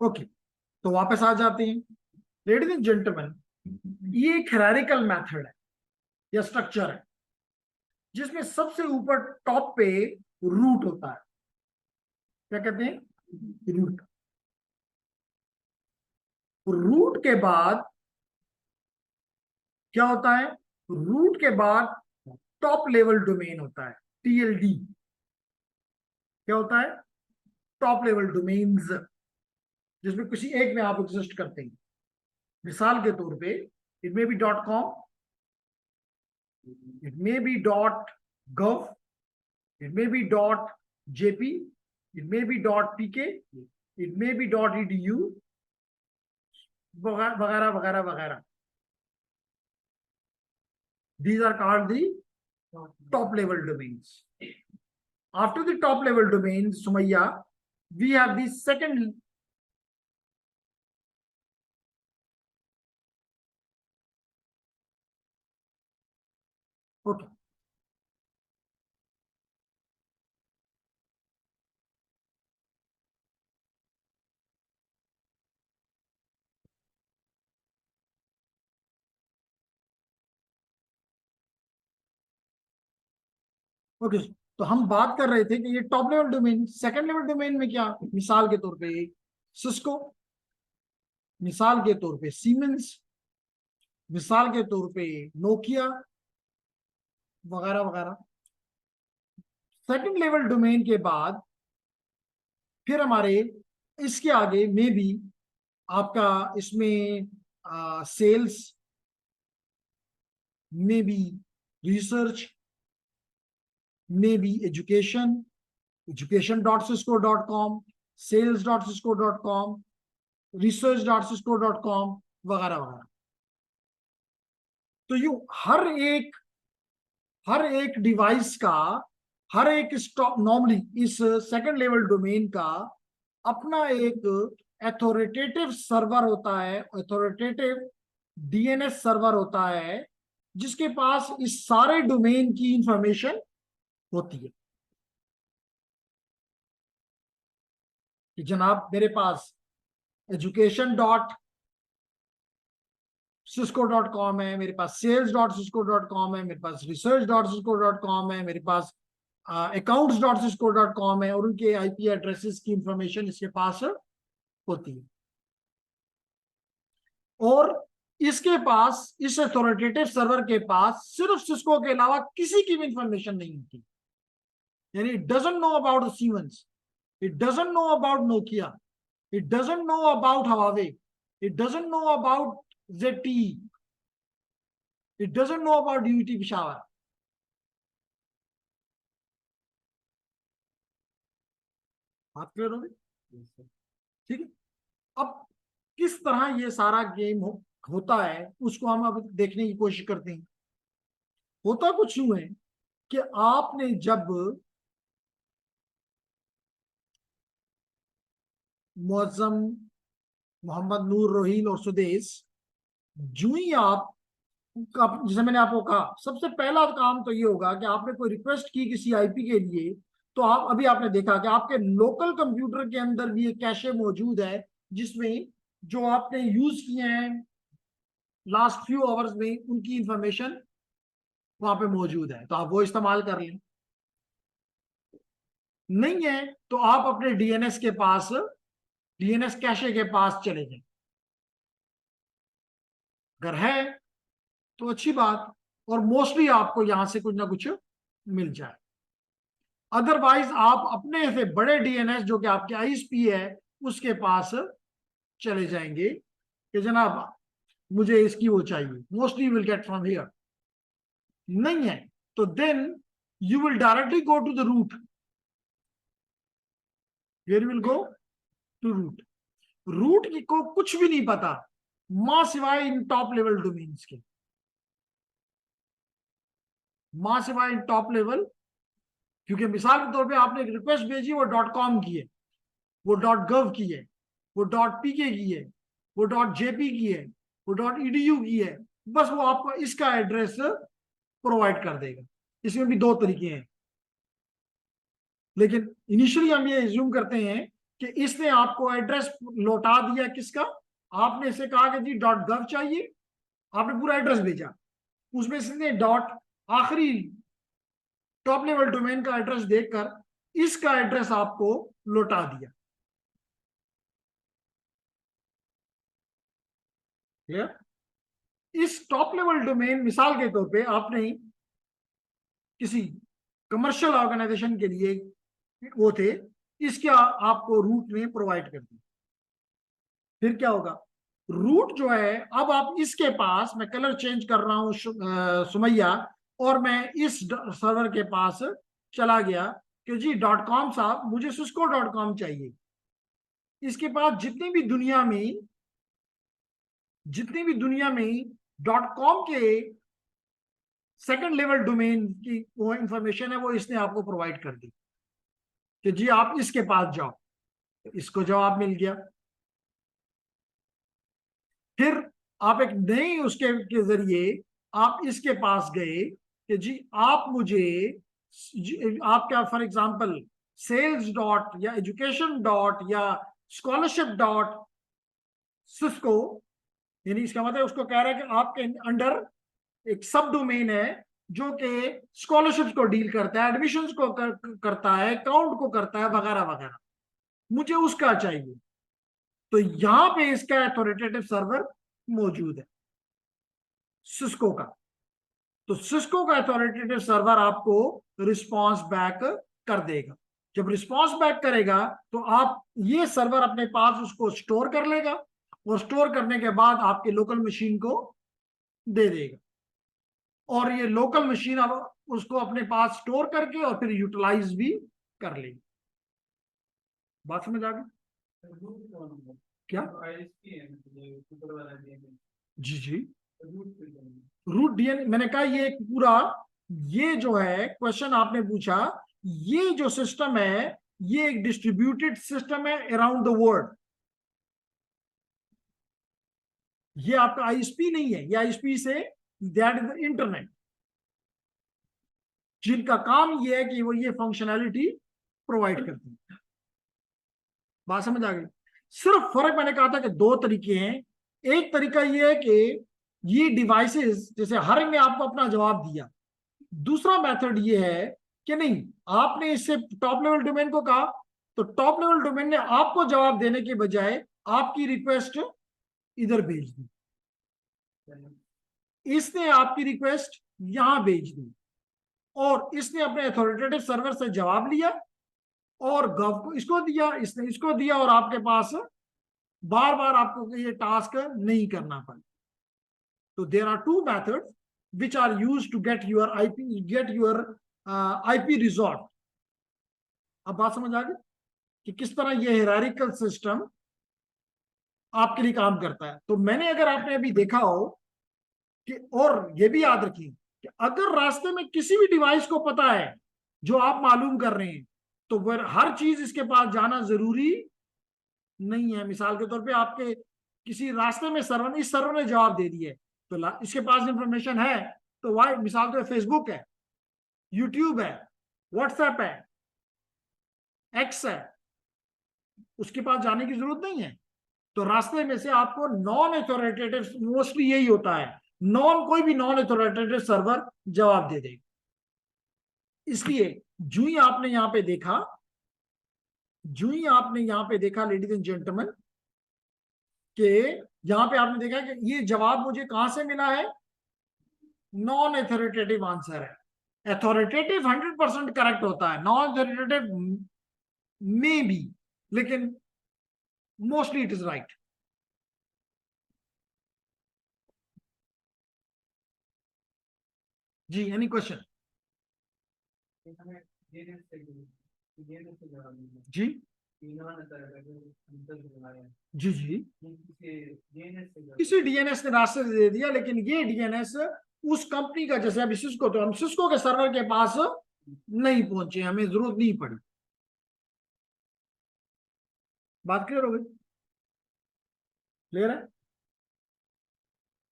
[SPEAKER 1] ओके, तो वापस आ जाते हैं। लेडीज एंड जेंटलमैन, ये एक हेरारिकल मेथड है या स्ट्रक्चर है जिसमें सबसे ऊपर टॉप पे रूट होता है। क्या कहते हैं? रूट। रूट के बाद क्या होता है? रूट के बाद टॉप लेवल डोमेन होता है, TLD। क्या होता है? टॉप लेवल डोमेन्स, जिसमें किसी एक में आप एग्जिस्ट करते हैं। मिसाल के तौर पे it may be .com, it may be .gov, it may be .jp, it may be .pk, it may be .edu, वगैरह वगैरह वगैरह. These are called the top level domains. After the top level domains, Sumayya, we have the second. Okay. Okay, तो हम बात कर रहे थे कि ये top level domain. Second level domain में क्या, मिसाल के तौर पे सिस्को, मिसाल के तौर पे सीमेंस, मिसाल के तौर पे नोकिया वगैरह वगैरह. सेकंड लेवल डोमेन के बाद फिर हमारे इसके आगे में भी आपका इसमें सेल्स, में भी रिसर्च, में भी एजुकेशन, education.cisco.com, sales.cisco.com, research.cisco.com वगैरह वगैरह. तो यू हर एक डिवाइस का, हर एक स्टॉप, नॉर्मली इस सेकंड लेवल डोमेन का अपना एक अथॉरिटेटिव सर्वर होता है, अथॉरिटेटिव डीएनएस सर्वर होता है, जिसके पास इस सारे डोमेन की इंफॉर्मेशन होती है कि जनाब मेरे पास education.cisco.com है, मेरे पास sales.cisco.com है, मेरे पास research.cisco.com है, मेरे पास accounts.cisco.com है, और उनके आईपी एड्रेसेस की इंफॉर्मेशन इसके पास होती है. और इसके पास, इस अथॉरिटेटिव सर्वर के पास सिर्फ सिस्को के अलावा किसी की भी इंफॉर्मेशन नहीं होती. यानी it doesn't know about siemens, it doesn't know about Nokia, it doesn't know about Huawei, it doesn't know about ZTE, it doesn't know about DUT Peshawar. बात क्लियर होगी? ठीक है. अब किस तरह ये सारा गेम होता है उसको हम अब देखने की कोशिश करते हैं. होता कुछ यूं है कि आपने जब मुअज्जम, मोहम्मद नूर, रोहील और सुदेश, जो ही आप, जैसे मैंने आपको कहा, सबसे पहला काम तो ये होगा कि आपने कोई रिक्वेस्ट की किसी आईपी के लिए, तो आप अभी आपने देखा कि आपके लोकल कंप्यूटर के अंदर भी एक कैशे मौजूद है जिसमें जो आपने यूज किए हैं लास्ट फ्यू आवर्स में उनकी इंफॉर्मेशन वहां पे मौजूद है, तो आप वो इस्तेमाल कर लें. नहीं है तो आप अपने डीएनएस के पास, डीएनएस कैशे के पास चले जाएं. अगर है तो अच्छी बात, और मोस्टली आपको यहां से कुछ ना कुछ मिल जाए. अदरवाइज आप अपने से बड़े डीएनएस जो कि आपके आईएसपी है उसके पास चले जाएंगे कि जनाब मुझे इसकी वो चाहिए, mostly will get from here. नहीं है तो then you will directly go to the root. Where will go to root. Root को कुछ भी नहीं पता मां सिवाय इन टॉप लेवल डोमेन्स के, मां सिवाय इन टॉप लेवल. क्योंकि मिसाल के तौर पे आपने एक रिक्वेस्ट भेजी, वो .com की है, वो .gov की है, वो .pk की है, वो .jp की है, वो .edu की है, बस वो आपको इसका एड्रेस प्रोवाइड कर देगा. इसमें भी दो तरीके हैं, लेकिन इनिशियली हम ये एज्यूम करते हैं कि इसने आपको एड्रेस लौटा दिया. किसका? आपने इसे कहा कि जी .gov चाहिए, आपने पूरा एड्रेस भेजा, उसमें इसने आखिरी टॉप लेवल डोमेन का एड्रेस देखकर इसका एड्रेस आपको लौटा दिया. क्लियर? इस टॉप लेवल डोमेन, मिसाल के तौर पे आपने किसी कमर्शियल ऑर्गेनाइजेशन के लिए वो थे, इसका आपको रूट ने प्रोवाइड कर दिया. फिर क्या होगा? रूट जो है, अब आप इसके पास, मैं कलर चेंज कर रहा हूं सुमैया, और मैं इस सर्वर के पास चला गया कि जी .com साहब मुझे cisco.com चाहिए, इसके पास जितनी भी दुनिया में .com के सेकंड लेवल डोमेन की वो इंफॉर्मेशन है वो इसने आपको प्रोवाइड कर दी कि जी आप इसके पास जाओ, तो इसको जवाब मिल गया। फिर आप एक नई उसके के जरिए आप इसके पास गए कि जी आप मुझे आप क्या फॉर एग्जांपल सेल्स डॉट या एजुकेशन डॉट या स्कॉलरशिप डॉट सिस्को, यानी इसका मतलब उसको कह रहा है कि आपके अंडर एक सब डोमेन है जो कि स्कॉलरशिप को डील करता है, एडमिशंस को करता है, अकाउंट को करता है, वगैरह वगैरह, मुझे उसका चाहिए। तो यहां पे इसका अथॉरिटेटिव सर्वर मौजूद है सिस्को का। तो सिस्को का अथॉरिटेटिव सर्वर आपको रिस्पांस बैक कर देगा। जब रिस्पांस बैक करेगा तो आप ये सर्वर अपने पास उसको स्टोर कर लेगा और स्टोर करने के बाद आपके लोकल मशीन को दे देगा, और ये लोकल मशीन अब उसको अपने पास स्टोर करके और फिर यूटिलाइज भी कर लेगी। बात समझ आ गई क्या? जी जी, रूट डीएनए मैंने कहा ये एक पूरा, ये जो है क्वेश्चन आपने पूछा, ये जो सिस्टम है ये एक डिस्ट्रीब्यूटेड सिस्टम है अराउंड द वर्ल्ड। ये आपका आईएसपी नहीं है, ये ISP say that is the internet, जिनका काम ये है कि वो ये फंक्शनैलिटी प्रोवाइड करती है। बात समझ आ गई? सिर्फ फर्क मैंने कहा था कि दो तरीके हैं। एक तरीका ये है कि ये डिवाइसेस, जैसे हर एक ने आपको अपना जवाब दिया। दूसरा मेथड ये है कि नहीं, आपने इससे टॉप लेवल डोमेन को कहा तो टॉप लेवल डोमेन ने आपको जवाब देने के बजाय आपकी रिक्वेस्ट इधर भेज दी, इसने आपकी रिक्वेस्ट यहां भेज दी, और इसने अपने अथॉरिटेटिव सर्वर से जवाब लिया और गव को इसको दिया, इसने इसको दिया, और आपके पास बार बार आपको ये टास्क नहीं करना पड़ा। तो there are two methods which are used to get your IP resolved। अब बात समझ आ गई कि किस तरह ये हायरार्किकल सिस्टम आपके लिए काम करता है। तो मैंने, अगर आपने अभी देखा हो कि, और ये भी याद रखिए कि अगर रास्ते में किसी भी डिवाइस को पता है जो आप मालूम कर रहे हैं तो फिर हर चीज इसके पास जाना जरूरी नहीं है। मिसाल के तौर पे आपके किसी रास्ते में सर्वर, इस सर्वर ने जवाब दे दिया है तो इसके पास इंफॉर्मेशन है, तो वाई मिसाल तो फेसबुक है, यूट्यूब है, व्हाट्सएप है, एक्स है, उसके पास जाने की जरूरत नहीं है। तो रास्ते में से आपको नॉन अथॉरिटेटिव, मोस्टली यही होता है, कोई भी नॉन अथॉरिटेटिव सर्वर जवाब दे देगा। इसलिए जो ही आपने यहां पे देखा लेडीज एंड जेंटलमैन, कि यहां पे आपने देखा कि ये जवाब मुझे कहां से मिला है, नॉन अथॉरिटेटिव आंसर है। अथॉरिटेटिव 100% करेक्ट होता है, नॉन अथॉरिटेटिव में भी, लेकिन मोस्टली इट इज राइट। जी, एनी क्वेश्चन? जी जी जी, किसी डीएनएस ने रास्ते से दे दिया, लेकिन ये डीएनएस उस कंपनी का, जैसे अभी सिस्को, तो हम सिस्को के सर्वर के पास नहीं पहुंचे, हमें जरूरत नहीं पड़ी। बात क्लियर हो गई? क्लियर है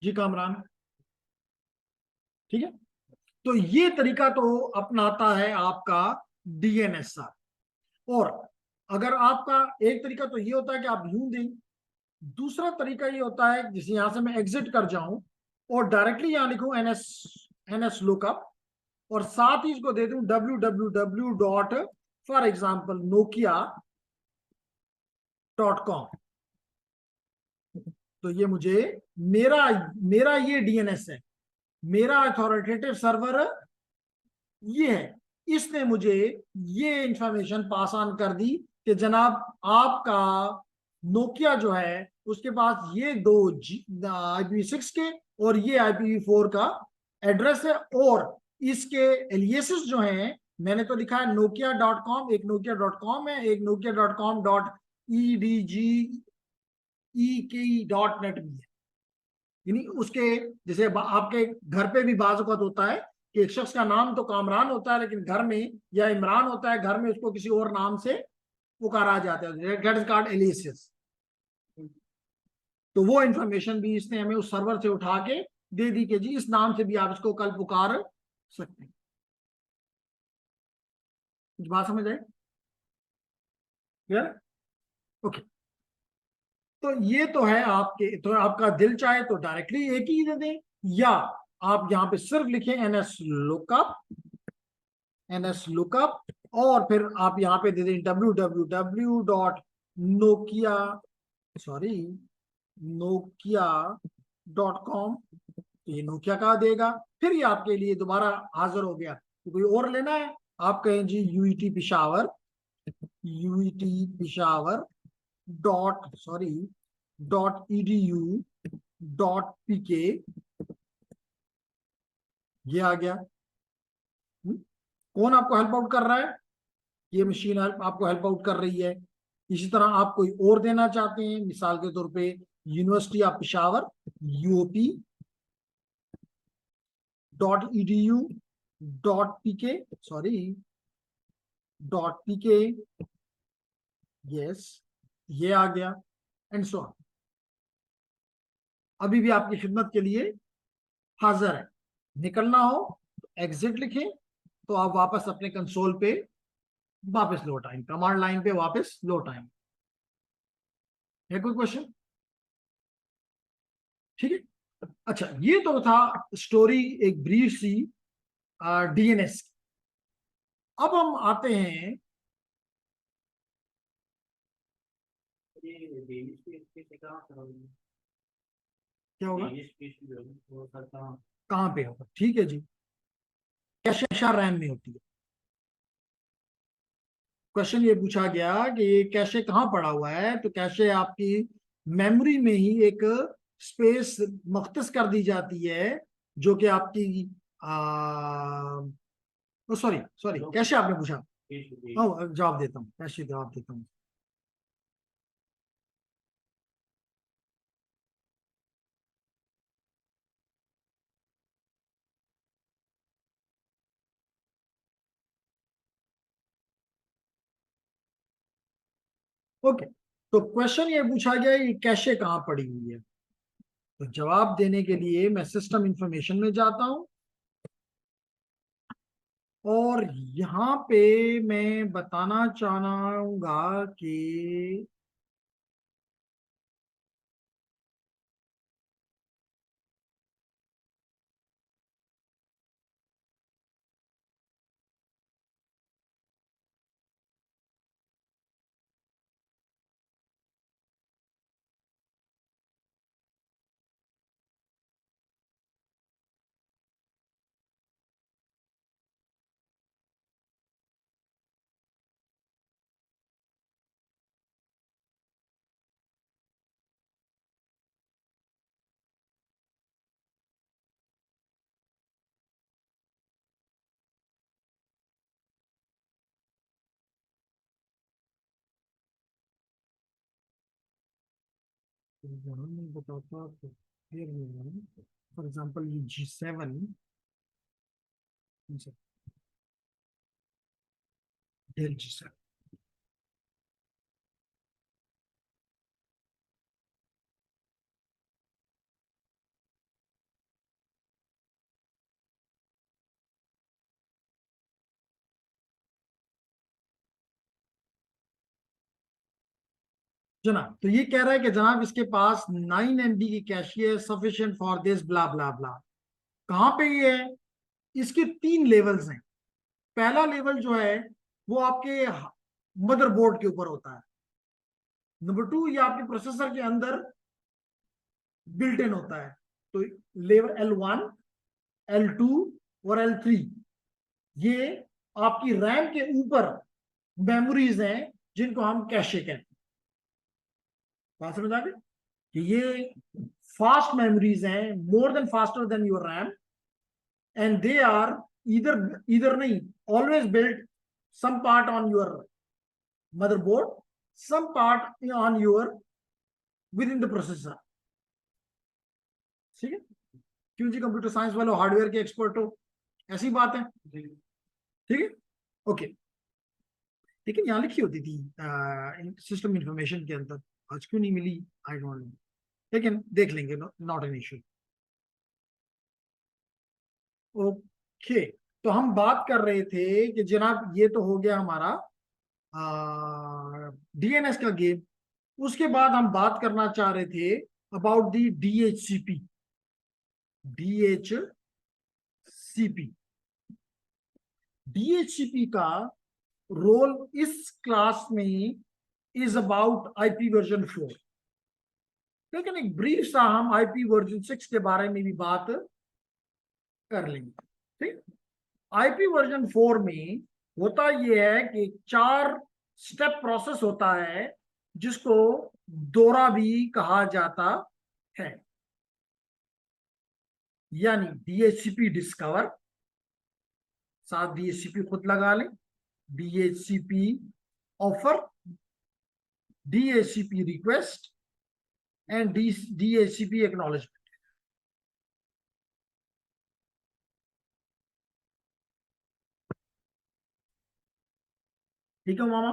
[SPEAKER 1] जी कामरान? ठीक है, तो ये तरीका तो अपनाता है आपका डीएनएस। और अगर आपका एक तरीका तो ये होता है कि आप यूं दें, दूसरा तरीका ये होता है जैसे यहां से मैं एग्जिट कर जाऊं और डायरेक्टली यहां लिखूं एनएस लुकअप, और साथ ही इसको दे दूं www dot for example nokia.com। तो ये मुझे मेरा ये डीएनएस है, मेरा अथॉरिटेटिव सर्वर ये है, इसने मुझे ये इंफॉर्मेशन पास ऑन कर दी कि जनाब आपका नोकिया जो है उसके पास ये दो IPv6 के और ये IPv4 का एड्रेस है, और इसके एलियासेस जो हैं मैंने तो लिखा है nokia.com, एक nokia.com है, एक nokia.com.edgek.net भी है। यानी उसके जैसे आपके घर पे भी बाज़ औक़ात होता है कि एक शख्स का नाम तो कामरान होता है लेकिन घर में, या इमरान होता है, घर में उसको किसी और नाम से पुकारा जाता है, दैट इज कॉल्ड एलियास। तो वो इंफॉर्मेशन भी इसने हमें उस सर्वर से उठा के दे दी कि जी इस नाम से भी आप इसको कल पुकार सकते हैं। कुछ बात समझ आए? क्लियर? ओके। तो ये तो है आपके, तो आपका दिल चाहे तो डायरेक्टली एक ही दे दें, या आप यहां पे सिर्फ लिखें ns lookup, और फिर आप यहां पे दे दें nokia.com। तो ये नोकिया का देगा, फिर ये आपके लिए दोबारा हाजिर हो गया। तो कोई और लेना है, आप कहें जी यूईटी पिशावर .edu.pk, ये आ गया। कौन आपको हेल्प आउट कर रहा है? ये मशीन आपको हेल्प आउट कर रही है। इसी तरह आप कोई और देना चाहते हैं, मिसाल के तौर पे university of Peshawar UP.edu.pk yes, ये आ गया, एंड सो ऑन। अभी भी आपकी खिदमत के लिए हाजिर है। निकलना हो तो एग्जिट लिखें, तो आप वापस अपने कंसोल पे वापस लौट आएंगे, कमांड लाइन पे वापस लौट आएंगे। है कोई क्वेश्चन? ठीक है। अच्छा, ये तो था स्टोरी एक ब्रीफ सी डीएनएस की। अब हम आते हैं,
[SPEAKER 2] ये डेनिश पे इसके कहाँ करोगे?
[SPEAKER 1] क्या होगा,
[SPEAKER 2] डेनिश पे जो है वो सर कहाँ?
[SPEAKER 1] कहाँ पे होगा? ठीक है जी, कैशे रैम में होती है। क्वेश्चन ये पूछा गया कि ये कैशे कहाँ पड़ा हुआ है, तो कैशे आपकी मेमोरी में ही एक स्पेस मख्तस कर दी जाती है, जो कि आपकी सॉरी सॉरी, कैशे आपने पूछा। जवाब देता हूँ, कैशे जवाब देता हूँ। ओके, तो क्वेश्चन ये पूछा गया ये कैशे कहाँ पड़ी हुई है। तो जवाब देने के लिए मैं सिस्टम इंफॉर्मेशन में जाता हूं, और यहां पे मैं बताना चाहूंगा कि यहाँ मैं बताता तो फिर फॉर एग्जांपल ये G7, डेल G7, जनाब तो ये कह रहा है कि जनाब इसके पास 9 MB की कैशे है, सफिशिएंट फॉर दिस ब्ला ब्ला ब्ला। कहाँ पे ये है? इसके 3 लेवल्स हैं। पहला लेवल जो है वो आपके मदरबोर्ड के ऊपर होता है। नंबर 2 ये आपके प्रोसेसर के अंदर बिल्ट इन होता है। तो लेवल L1, L2 और L3 ये आपकी रैम के ऊपर मेमोरीज हैं जिनको हम कैशे कहते हैं। बात समझ आ गई कि ये फास्ट मेमोरीज हैं, more than faster than your RAM, and they are इधर इधर नहीं, always build some part on your motherboard, some part on your within the processor. ठीक है, क्यों जी कंप्यूटर साइंस वाले हार्डवेयर के एक्सपर्ट हो, ऐसी बात है, ठीक है, ओके। लेकिन यहाँ लिखी होती थी सिस्टम इंफॉर्मेशन के अंदर, आज क्यों नहीं मिली आई डोंट नो, लेकिन देख लेंगे, नॉट एन इशू। ओके, तो हम बात कर रहे थे कि जनाब ये तो हो गया हमारा डीएनएस का गेम। उसके बाद हम बात करना चाह रहे थे अबाउट दी डीएचसीपी। डीएचसीपी का रोल इस क्लास में इज अबाउट आईपी वर्जन 4, लेकिन एक ब्रीफ सा हम आईपी वर्जन 6 के बारे में भी बात कर लेंगे, ठीक। आईपी वर्जन 4 में होता यह है कि 4 स्टेप प्रोसेस होता है जिसको दोरा भी कहा जाता है, यानी डीएचसीपी डिस्कवर, साथ डीएचसीपी खुद लगा लें, DHCP offer, DHCP request and DHCP acknowledgement. ठीक है मामा,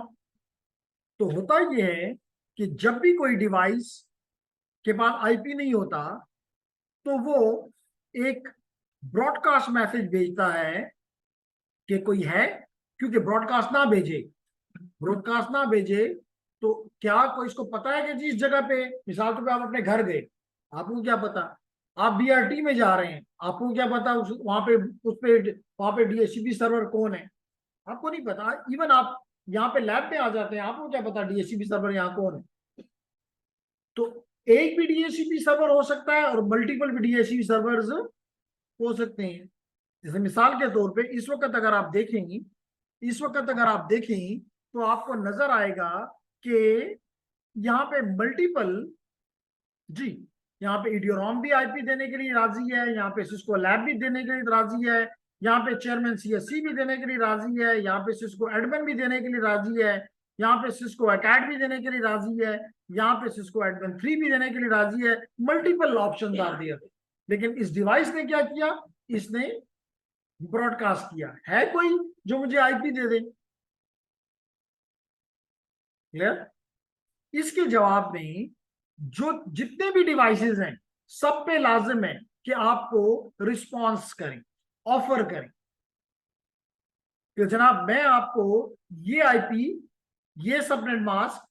[SPEAKER 1] तो होता यह है कि जब भी कोई डिवाइस के पास आईपी नहीं होता तो वो एक ब्रॉडकास्ट मैसेज भेजता है कि कोई है, क्योंकि ब्रॉडकास्ट ना भेजे तो क्या कोई इसको पता है कि जी इस जगह पे, मिसाल तो पे आप अपने घर गए, आपको क्या पता, आप बीआरटी में जा रहे हैं, आपको क्या पता वहां पे डीएचसीपी सर्वर कौन है, आपको नहीं पता। इवन आप यहाँ पे लैब पे आ जाते हैं, आपको क्या पता डीएचसीपी सर्वर यहाँ कौन है। तो एक भी डीएचसीपी सर्वर हो सकता है और मल्टीपल भी डीएचसीपी सर्वर्स हो सकते हैं। जैसे मिसाल के तौर पे इस वक्त अगर आप देखें तो आपको नजर आएगा कि यहाँ पे मल्टीपल, जी यहाँ पे इडियोरॉम भी आईपी देने के लिए राजी है, यहाँ पे सिस्को लैब भी देने के लिए राजी है, यहाँ पे चेयरमैन सीएससी भी देने के लिए राजी है, यहाँ पे सिस्को एडमिन भी देने के लिए राजी है, यहाँ पे सिस्को अकैड भी देने के लिए राजी है, यहाँ पे सिस्को एडमिन 3 भी देने के लिए राजी है। मल्टीपल ऑप्शन आर देयर, लेकिन इस डिवाइस ने क्या किया, इसने ब्रॉडकास्ट किया। है कोई जो मुझे आईपी दे दे? क्लियर? इसके जवाब में जो जितने भी डिवाइसेस हैं सब पे लाजिम है कि आपको रिस्पॉन्स करें, ऑफर करें कि जनाब मैं आपको ये आईपी, ये सबनेट मास्क,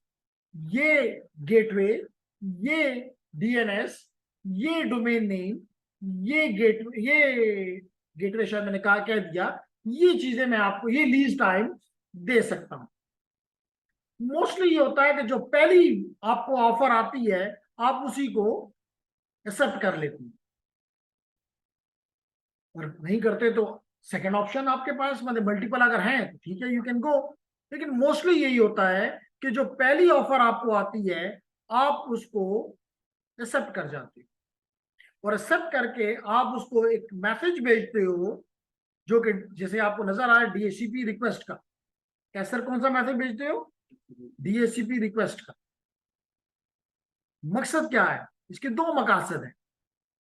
[SPEAKER 1] ये गेटवे, ये डीएनएस, ये डोमेन नेम, ये गेटवे शायद मैंने कह दिया, ये चीजें मैं आपको ये लीज टाइम दे सकता हूं। मोस्टली ये होता है कि जो पहली आपको ऑफर आती है आप उसी को एक्सेप्ट कर लेते हैं, और नहीं करते तो सेकंड ऑप्शन आपके पास, मतलब मल्टीपल अगर हैं तो ठीक है, यू कैन गो। लेकिन मोस्टली यही होता है कि जो पहली ऑफर आपको आती है आप उसको एक्सेप्ट कर जाते हो, और एक्सेप्ट करके आप उसको एक मैसेज भेजते हो जो कि जैसे आपको नजर आया डीएचसीपी रिक्वेस्ट का। कैसे, कौन सा मैसेज भेजते हो? डीएचसीपी रिक्वेस्ट का। मकसद क्या है? इसके 2 मकासद हैं,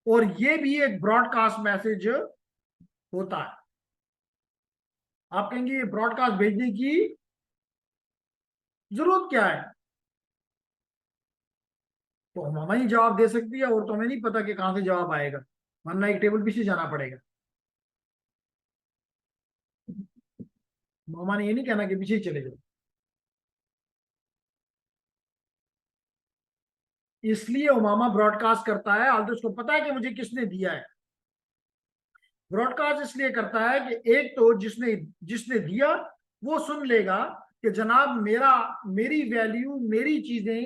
[SPEAKER 1] और ये भी एक ब्रॉडकास्ट मैसेज होता है। आप कहेंगे ये ब्रॉडकास्ट भेजने की जरूरत क्या है? तो मामा ही जवाब दे सकती है, और तो हमें नहीं पता कि कहां से जवाब आएगा, वरना एक टेबल पीछे जाना पड़ेगा। मामा ने ये नहीं कहना कि पीछे ही चले जाओ, इसलिए उमामा ब्रॉडकास्ट करता है, ऑल्दो उसको पता है कि मुझे किसने दिया है। ब्रॉडकास्ट इसलिए करता है कि एक तो जिसने जिसने दिया वो सुन लेगा कि जनाब मेरी वैल्यू, मेरी चीजें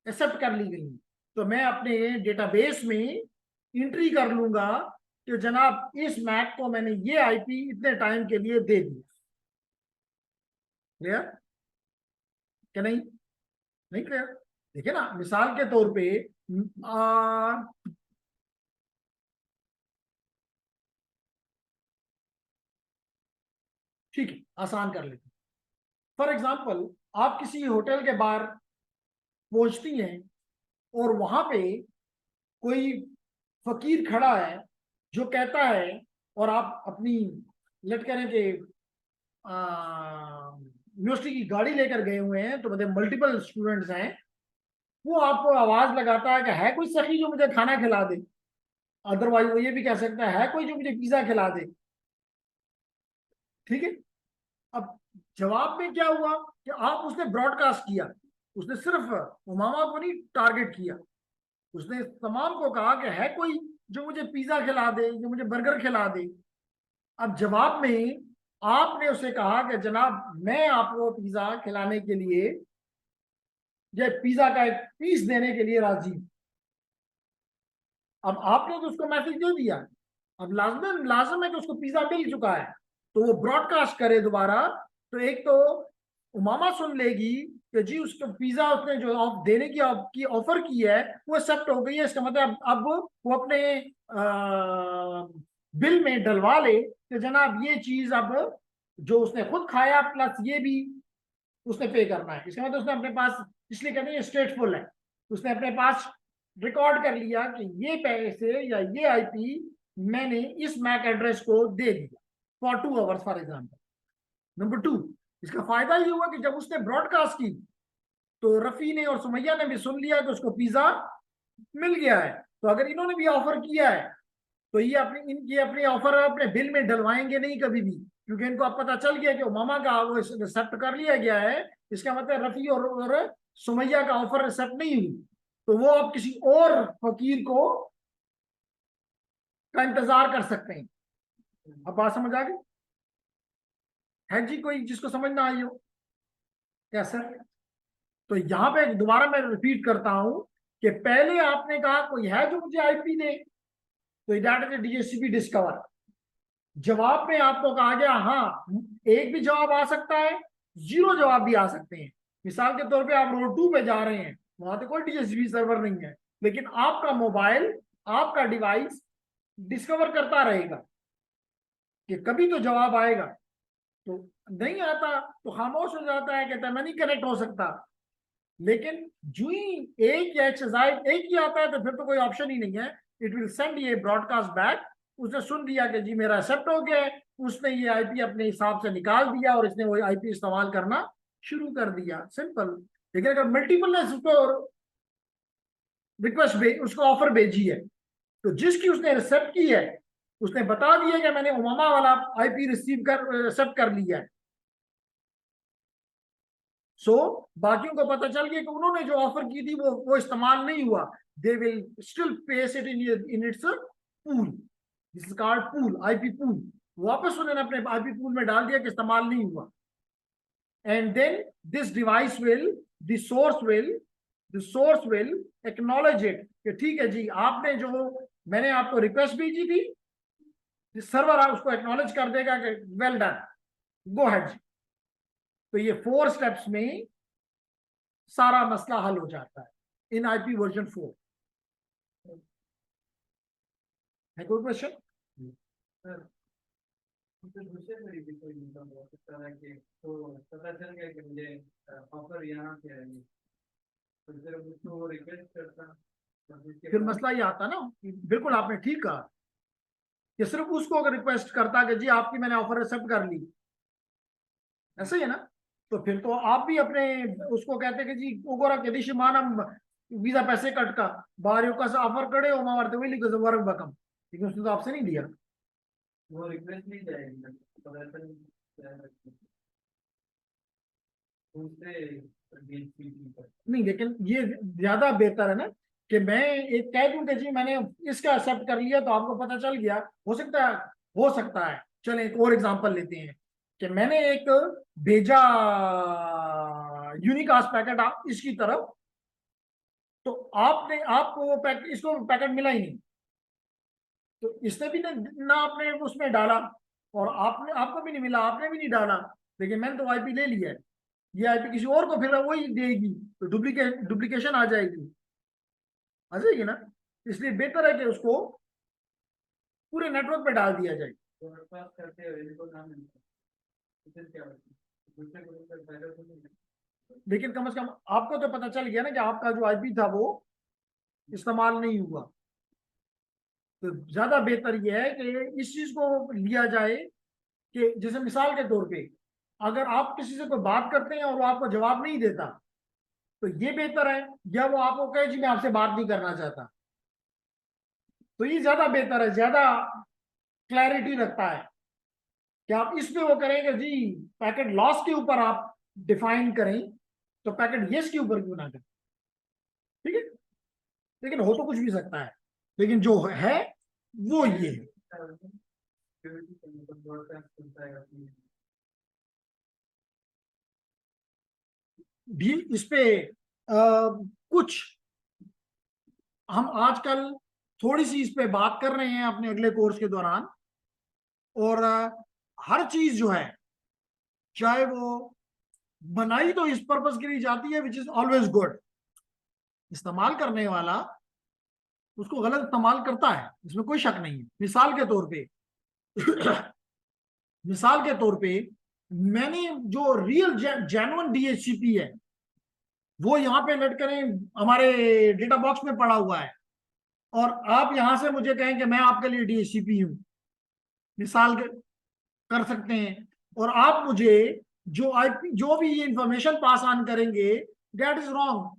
[SPEAKER 1] एक्सेप्ट कर ली गई, तो मैं अपने डेटाबेस में एंट्री कर लूंगा कि जनाब इस मैक को मैंने ये आईपी इतने टाइम के लिए दे दिया। क्लियर? क्या नहीं? नहीं क्लियर? देखिए ना, मिसाल के तौर पे ठीक है, आसान कर लेते हैं। फॉर एग्जाम्पल, आप किसी होटल के बाहर पहुंचती हैं और वहां पे कोई फकीर खड़ा है जो कहता है, और आप अपनी लेट करें कि यूनिवर्सिटी की गाड़ी लेकर गए हुए हैं, तो मतलब मल्टीपल स्टूडेंट्स हैं, वो आपको आवाज लगाता है कोई सखी जो मुझे खाना खिला दे। अदरवाइज वो ये भी कह सकता है कोई जो मुझे पिज्जा खिला दे। ठीक है, अब जवाब में क्या हुआ कि आप उसने ब्रॉडकास्ट किया, उसने सिर्फ उमामा को नहीं टारगेट किया, उसने तमाम को कहा कि है कोई जो मुझे पिज्जा खिला दे, जो मुझे बर्गर खिला दे। अब जवाब में आपने उसे कहा कि जनाब मैं आपको पिज्जा खिलाने के लिए या पिज्जा का एक पीस देने के लिए राजी हूं। अब आपने तो उसको मैसेज दे दिया, अब लाजम लाजम है कि उसको पिज्जा मिल चुका है, तो वो ब्रॉडकास्ट करे दोबारा, तो एक तो उमामा सुन लेगी कि जी उसको पिज्जा उसने जो देने की ऑफर की है वो एक्सेप्ट हो गई है। इसका मतलब अब वो अपने बिल में डलवा ले कि जनाब ये चीज अब जो उसने खुद खाया प्लस ये भी उसने पे करना है। इसका मतलब उसने अपने पास, इसलिए कहते हैं स्टेटफुल है, उसने अपने पास रिकॉर्ड कर लिया कि ये पैसे या ये आईपी मैंने इस मैक एड्रेस को दे दिया for 2 hours for example. Number 2, इसका फायदा ये हुआ कि जब उसने ब्रॉडकास्ट की तो रफी ने और सुमैया ने भी सुन लिया कि उसको पिज्जा मिल गया है। तो अगर इन्होंने भी ऑफर किया है तो ये अपनी ऑफर अपने बिल में डलवाएंगे नहीं कभी भी, क्योंकि इनको अब पता चल गया कि मामा का वो एक्सेप्ट कर लिया गया है। इसका मतलब रफी और सुमैया का ऑफर एक्सेप्ट नहीं हुई, तो वो अब किसी और फकीर को का इंतजार कर सकते हैं। अब बात समझ आ गई है जी? कोई जिसको समझ ना आई हो क्या सर? तो यहां पे दोबारा मैं रिपीट करता हूं कि पहले आपने कहा कोई है जो मुझे आईपी दे, तो दैट इज डीएचसीपी डिस्कवर। जवाब में आपको कहा गया हाँ, एक भी जवाब आ सकता है, 0 जवाब भी आ सकते हैं। मिसाल के तौर पे आप रोड 2 पे जा रहे हैं, वहां तो कोई डीएचसीपी सर्वर नहीं है, लेकिन आपका मोबाइल, आपका डिवाइस डिस्कवर करता रहेगा कि कभी तो जवाब आएगा। तो नहीं आता तो खामोश हो जाता है, कहता है मैं नहीं कनेक्ट हो सकता। लेकिन जो ही एक या एक्सरसाइज एक ही आता है तो फिर तो कोई ऑप्शन ही नहीं है, इट विल सेंड ये ब्रॉडकास्ट बैक। उसने सुन लिया कि जी मेरा एक्सेप्ट हो गया है, उसने ये आईपी अपने हिसाब से निकाल दिया और इसने वो आईपी इस्तेमाल करना शुरू कर दिया, सिंपल। लेकिन अगर मल्टीपल ने उसको उसको ऑफर भेजी है, तो जिसकी उसने एक्सेप्ट की है उसने बता दिया कि मैंने उमामा वाला आईपी रिसीव कर एक्सेप्ट कर लिया है। सो बाकियों को पता चल गया कि उन्होंने जो ऑफर की थी वो इस्तेमाल नहीं हुआ। They will still pace it in its pool, this is called pool, IP pool. वापस उन्होंने अपने आईपी पूल में डाल दिया कि इस्तेमाल नहीं हुआ। And then this device will, the source will acknowledge it कि ठीक है जी, आपने जो मैंने आपको रिक्वेस्ट भेजी थी, सर्वर उसको एक्नॉलेज कर देगा कि वेल डन, गो हेड। तो ये 4 स्टेप्स में सारा मसला हल हो जाता है इन आईपी वर्जन 4। है कोई क्वेश्चन?
[SPEAKER 2] सर तो दूसरे तरीके से इनकम हो सकता है कि तो पता चल गया कि मुझे ऑफर यहाँ से है, तो फिर उसको रिक्वेस्ट करता,
[SPEAKER 1] फिर मसला ये आता ना, बिल्कुल आपने ठीक कहा कि सिर्फ उसको अगर रिक्वेस्ट करता कि जी आपकी मैंने ऑफर एक्सेप्ट कर ली, ऐसा ही है ना, तो फिर तो आप भी अपने उसको कहते कि जी ओगोरा के दिश मानम वीजा पैसे कट का बारियों का ऑफर करे हो मारते हुए लिखो वर्क बकम, लेकिन उसने तो आपसे नहीं दिया।
[SPEAKER 2] वो रिक्वेस्ट नहीं जाएगी, पता चल दूसरे
[SPEAKER 1] नहीं, लेकिन ये ज्यादा बेहतर है ना कि मैं एक कह दूं कि जी मैंने इसका एक्सेप्ट कर लिया तो आपको पता चल गया। हो सकता है चलें एक और एग्जांपल लेते हैं कि मैंने एक भेजा यूनिकास्ट पैकेट इसकी तरफ, तो आपको वो इसको पैकेट मिला ही नहीं, तो इसने भी ना आपने उसमें डाला और आपको भी नहीं मिला, आपने भी नहीं डाला, लेकिन मैंने तो आईपी ले लिया है, ये आईपी किसी और को फिर वही देगी तो डुप्लीकेशन आ जाएगी, आ जाएगी ना। इसलिए बेहतर है कि उसको पूरे नेटवर्क पे डाल दिया जाए।
[SPEAKER 2] करते हुए इनको ना मिलता। फिर क्या होता है दूसरे ग्रुप का फायदा तो नहीं है।
[SPEAKER 1] लेकिन कम से कम आपको तो पता चल गया ना कि आपका जो आईपी था वो इस्तेमाल नहीं हुआ। तो ज्यादा बेहतर यह है कि इस चीज को लिया जाए कि जैसे मिसाल के तौर पे अगर आप किसी से कोई बात करते हैं और वो आपको जवाब नहीं देता तो ये बेहतर है, या वो आपको कहे जी मैं आपसे बात नहीं करना चाहता, तो ये ज्यादा बेहतर है, ज्यादा क्लैरिटी रखता है कि आप इस पे वो करेंगे जी पैकेट लॉस के ऊपर आप डिफाइन करें तो पैकेट येस के ऊपर क्यों ना करें। ठीक है, लेकिन हो तो कुछ भी सकता है, लेकिन जो है वो ये है।
[SPEAKER 2] सिक्योरिटी का मतलब बहुत सा खुलता है अपनी।
[SPEAKER 1] भी इस पे कुछ हम आजकल थोड़ी सी इस पे बात कर रहे हैं अपने अगले कोर्स के दौरान। और हर चीज जो है चाहे वो बनाई तो इस पर्पस के लिए जाती है विच इज ऑलवेज गुड, इस्तेमाल करने वाला उसको गलत इस्तेमाल करता है, इसमें कोई शक नहीं है। मिसाल के तौर पे मिसाल के तौर पे मैंने जो रियल जेन्युइन डीएचसीपी है वो यहाँ पे लट करें हमारे डेटा बॉक्स में पड़ा हुआ है, और आप यहां से मुझे कहें कि मैं आपके लिए डीएचसीपी हूं, मिसाल के कर सकते हैं। और आप मुझे जो आईपी जो भी ये इंफॉर्मेशन पास ऑन करेंगे दैट इज रॉन्ग।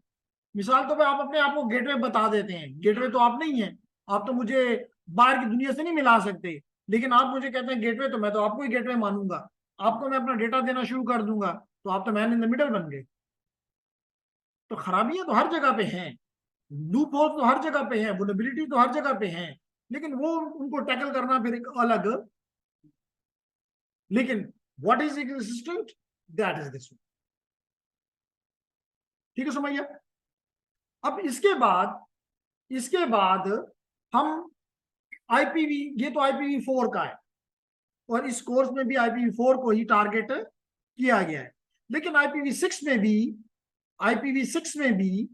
[SPEAKER 1] मिसाल तो आप अपने आप को गेटवे बता देते हैं, गेटवे तो आप नहीं है, आप तो मुझे बाहर की दुनिया से नहीं मिला सकते, लेकिन आप मुझे कहते हैं गेटवे, तो मैं तो आपको ही गेटवे मानूंगा, आपको मैं अपना डेटा देना शुरू कर दूंगा, तो आप तो मैन इन द मिडल बन गए। तो खराबियां तो हर जगह पे हैं, लूप होल तो हर जगह पे है, वल्नरेबिलिटी तो हर जगह पे है, लेकिन वो उनको टैकल करना फिर एक अलग। लेकिन what is existent that is this. ठीक है समझिए। अब इसके बाद हम आईपीवी, ये तो IPv4 का है और इस कोर्स में भी IPv4 को ही टारगेट किया गया है, लेकिन IPv6 में भी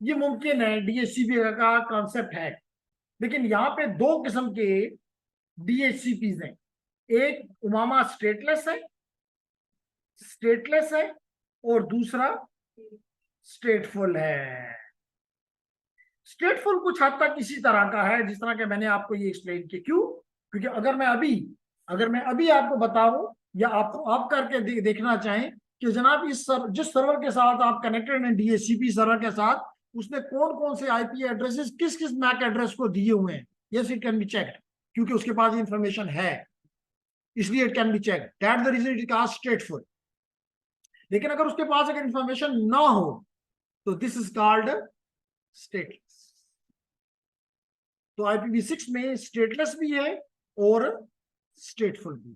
[SPEAKER 1] ये मुमकिन है, डीएचसीपी का कॉन्सेप्ट है। लेकिन यहाँ पे दो किस्म के डीएचसीपीज हैं, एक उमामा स्टेटलेस है और दूसरा स्टेटफुल है। स्टेटफुल कुछ हद तक इसी तरह का है जिस तरह के मैंने आपको ये एक्सप्लेन किया। क्यों? क्योंकि अगर मैं अभी आपको बताऊं या आप करके देखना चाहें कि जनाब जिस सर्वर के साथ आप कनेक्टेड हैं डीएचसीपी सर्वर के साथ, उसने कौन कौन से आईपी एड्रेसेस किस किस मैक एड्रेस को दिए हुए हैं, yes it can be checked, क्योंकि उसके पास इंफॉर्मेशन है, इसलिए it can be checked, that the reason it is stateful. लेकिन अगर उसके पास अगर इंफॉर्मेशन ना हो तो दिस इज कॉल्ड स्टेटलेस। तो IPv6 में स्टेटलेस भी है और स्टेटफुल भी है।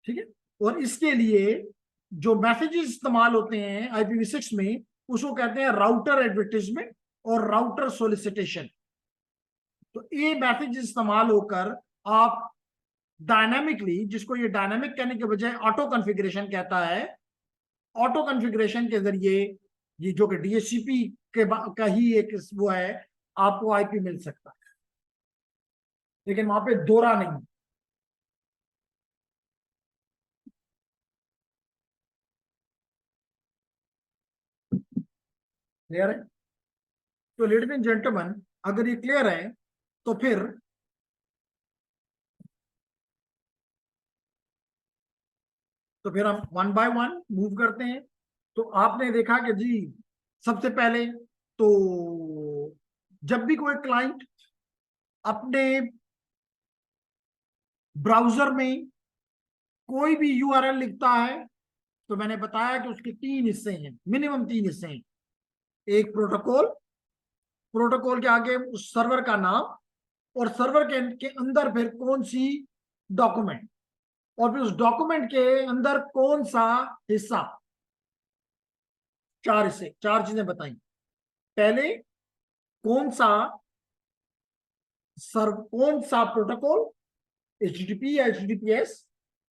[SPEAKER 1] ठीक है, और इसके लिए जो मैसेजेस इस्तेमाल होते हैं IPv6 में उसको कहते हैं राउटर एडवर्टाइजमेंट और राउटर सोलिसिटेशन। तो ये मैसेज इस्तेमाल होकर आप डायनामिकली, जिसको ये डायनामिक कहने के बजाय ऑटो कॉन्फ़िगरेशन कहता है, ऑटो कॉन्फ़िगरेशन के जरिए ये जो कि डीएचसीपी का ही एक वो है, आपको आईपी मिल सकता है, लेकिन वहां पे दोहरा नहीं। क्लियर है? तो लेडीज एंड जेंटलमैन, अगर ये क्लियर है तो फिर हम वन बाय वन मूव करते हैं। तो आपने देखा कि जी सबसे पहले तो जब भी कोई क्लाइंट अपने ब्राउजर में कोई भी यूआरएल लिखता है तो मैंने बताया कि उसके 3 हिस्से हैं, मिनिमम 3 हिस्से हैं। एक प्रोटोकॉल के आगे उस सर्वर का नाम, और सर्वर के अंदर फिर कौन सी डॉक्यूमेंट, और फिर उस डॉक्यूमेंट के अंदर कौन सा हिस्सा। 4 हिस्से, 4 चीजें बताई। पहले कौन सा प्रोटोकॉल, HTTP या HTTPS,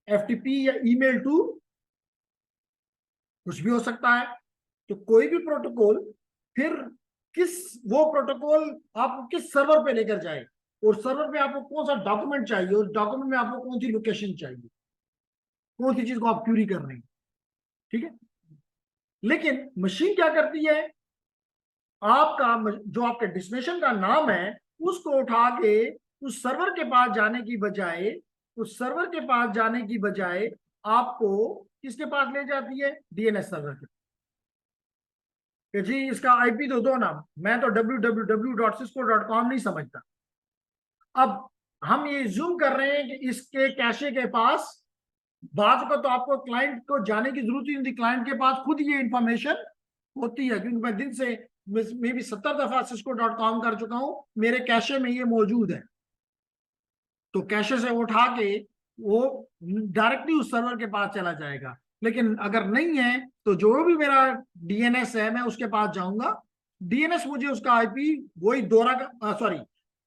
[SPEAKER 1] FTP या ईमेल टू, कुछ भी हो सकता है। तो कोई भी प्रोटोकॉल, फिर वो प्रोटोकॉल आपको किस सर्वर पे लेकर जाए, और सर्वर पे आपको कौन सा डॉक्यूमेंट चाहिए, और डॉक्यूमेंट में आपको कौन सी लोकेशन चाहिए। कौन सी चीज को आप क्यूरी कर रहे हैं, ठीक है। लेकिन मशीन क्या करती है, आपका जो आपके डेस्टिनेशन का नाम है उसको उठा के उस सर्वर के पास जाने की बजाय, उस सर्वर के पास जाने की बजाय आपको किसके पास ले जाती है, डीएनएस सर्वर के, कि जी इसका आईपी तो दो ना, मैं तो www.cisco.com नहीं समझता। अब हम ये जूम कर रहे हैं कि इसके कैशे के पास बात को तो आपको क्लाइंट को जाने की जरूरत ही नहीं थी, क्लाइंट के पास खुद ये इंफॉर्मेशन होती है, क्योंकि मैं दिन से मे भी 70 दफा cisco.com कर चुका हूं, मेरे कैशे में ये मौजूद है। तो कैशे से उठा के वो डायरेक्टली उस सर्वर के पास चला जाएगा। लेकिन अगर नहीं है तो जो भी मेरा डीएनएस है मैं उसके पास जाऊंगा, डीएनएस मुझे उसका आईपी वही सॉरी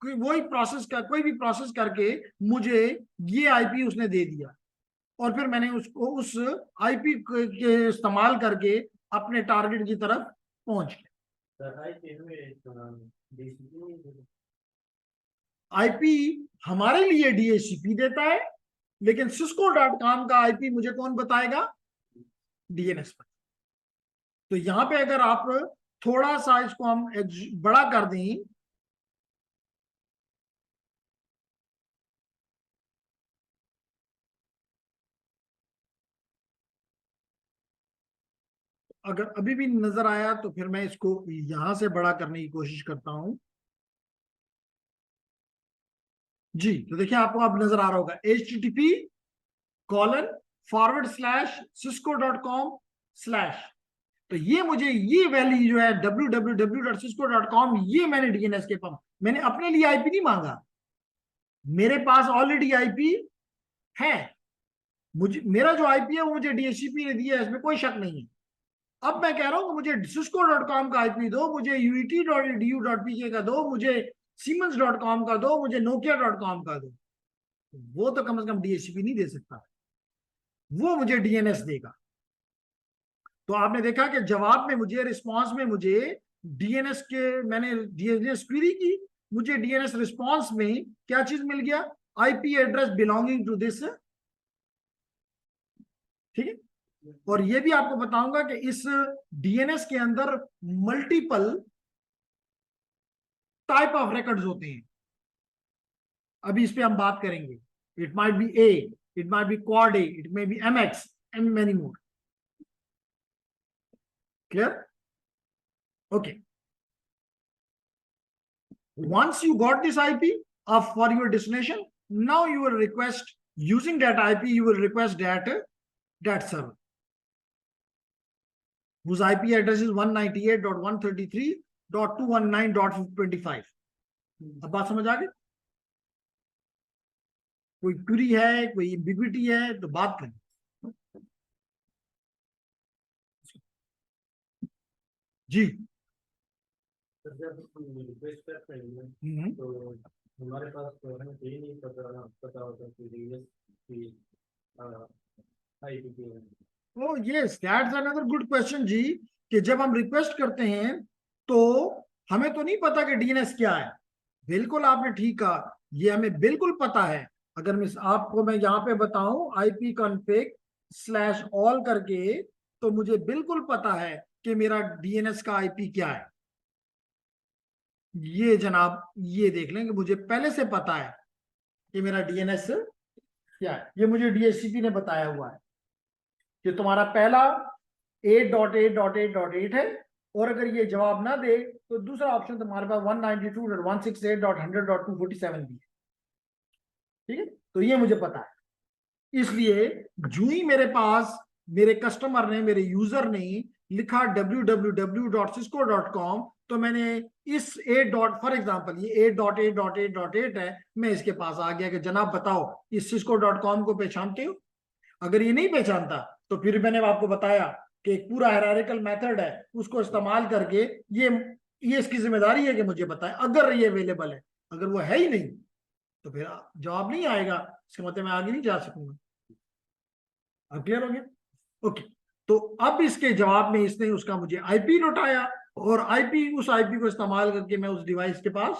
[SPEAKER 1] वही प्रोसेस का कोई भी प्रोसेस करके मुझे ये आईपी उसने दे दिया, और फिर मैंने उसको उस आईपी के इस्तेमाल करके अपने टारगेट की तरफ पहुंच गया। आईपी हमारे लिए डीएचसीपी देता है, लेकिन cisco.com का आईपी मुझे कौन बताएगा, डीएनएस पर। तो यहां पे अगर आप थोड़ा सा इसको हम बड़ा कर दें, अगर अभी भी नजर आया तो फिर मैं इसको यहां से बड़ा करने की कोशिश करता हूं। जी तो देखिए आपको अब नजर आ रहा होगा http://cisco.com/ तो ये मुझे ये वैल्यू जो है www.cisco.com, ये मैंने डीएनएस के पंप, मैंने अपने लिए आईपी नहीं मांगा, मेरे पास ऑलरेडी आईपी है, मुझे मेरा जो आईपी है वो मुझे डीएचसीपी ने दिया है, इसमें कोई शक नहीं है। अब मैं कह रहा हूं कि मुझे cisco.com का आईपी दो, मुझे uit.edu.pk का दो, मुझे siemens.com का दो, मुझे nokia.com का दो, वो तो कम से कम डीएचसीपी नहीं दे सकता, वो मुझे डीएनएस देगा। तो आपने देखा कि जवाब में मुझे, रिस्पांस में मुझे डीएनएस के, मैंने डीएनएस क्वेरी की, मुझे डीएनएस रिस्पांस में क्या चीज मिल गया, IP address belonging to this, ठीक है। और ये भी आपको बताऊंगा कि इस डीएनएस के अंदर मल्टीपल टाइप ऑफ रिकॉर्ड्स होते हैं, अभी इस पे हम बात करेंगे। It might be A, it might be quad A, it may be MX and many more. Clear? okay, once you got this IP for your destination, now you will request, using that IP you will request that server whose IP address is 198.133.219.25। अब बात समझ आ गई? कोई query है, कोई ambiguity है तो बात करें। जी
[SPEAKER 2] रिक्वेस्ट करते हैं तो हमारे पास तो हमें ये नहीं पता होता कि डीएनएस की आईपी है।
[SPEAKER 1] Oh yes, that's another good question जी, कि जब हम रिक्वेस्ट करते हैं तो हमें तो नहीं पता कि डीएनएस क्या है। बिल्कुल आपने ठीक कहा, ये हमें बिल्कुल पता है। अगर मैं आपको यहाँ पे बताऊं ipconfig/all करके, तो मुझे बिल्कुल पता है कि मेरा डीएनएस का आईपी क्या है। ये जनाब ये देख लें कि मुझे पहले से पता है कि मेरा डीएनएस क्या है, ये मुझे डीएचसीपी ने बताया हुआ है कि तुम्हारा पहला 8.8.8.8 है, और अगर ये जवाब ना दे तो दूसरा ऑप्शन तुम्हारे पास 192.168.100.247 भी है, ठीक है। तो ये मुझे पता है, इसलिए जो ही मेरे पास मेरे कस्टमर ने, मेरे यूजर ने लिखा www.cisco.com, तो मैंने इस 8 फॉर एग्जांपल ये 8.8.8.8 है, मैं इसके पास आ गया कि जनाब बताओ इस cisco.com को पहचानते हो। अगर ये नहीं पहचानता तो फिर मैंने आपको बताया कि एक पूरा हायरार्किकल मेथड है, उसको इस्तेमाल करके ये इसकी जिम्मेदारी है कि मुझे बताए अगर ये अवेलेबल है। अगर वो है ही नहीं तो फिर जवाब नहीं आएगा, इसका मतलब मैं आगे नहीं जा सकूंगा। अब क्लियर हो गया? ओके, तो अब इसके जवाब में इसने उसका मुझे आईपी लौटाया, और आईपी, उस आईपी को इस्तेमाल करके मैं उस डिवाइस के पास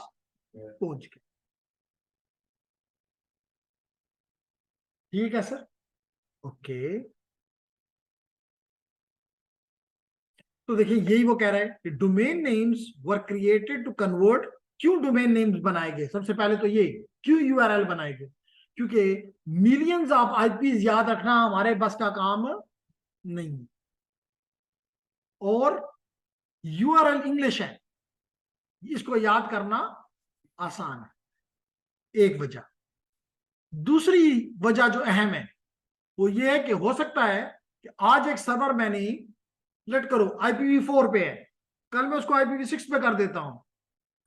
[SPEAKER 1] पहुंच गया। ठीक है सर? ओके, तो देखिए यही वो कह रहा है कि domain names were created to convert. क्यों डोमेन नेम्स बनाए गए? सबसे पहले तो ये क्यों यूआरएल बनाए गए, क्योंकि मिलियंस ऑफ आईपीज याद रखना हमारे बस का काम नहीं, और यूआरएल इंग्लिश है, इसको याद करना आसान है, एक वजह। दूसरी वजह जो अहम है वो ये है कि हो सकता है कि आज एक सर्वर मैंने लेट करो IPv4 पे है, कल मैं उसको IPv6 पे कर देता हूं,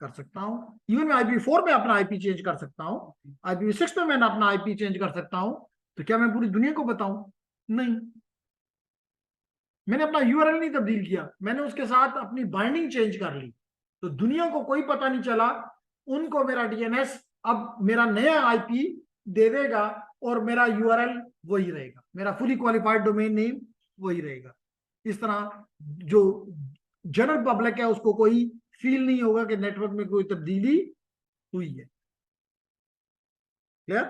[SPEAKER 1] कर सकता हूं। इवन मैं IPv4 पे अपना आईपी चेंज कर सकता हूं, IPv6 पे मैं अपना आईपी चेंज कर सकता हूं। तो क्या मैं पूरी दुनिया को बताऊं? नहीं, मैंने अपना यूआरएल नहीं तब्दील किया, मैंने उसके साथ अपनी बाइंडिंग चेंज कर ली, तो दुनिया को कोई पता नहीं चला। उनको मेरा डीएनएस अब मेरा नया आईपी दे देगा और मेरा यूआरएल वही रहेगा, मेरा फुली क्वालिफाइड डोमेन नेम वही रहेगा। इस तरह जो जनरल पब्लिक है उसको कोई फील नहीं होगा कि नेटवर्क में कोई तब्दीली हुई है। क्लियर?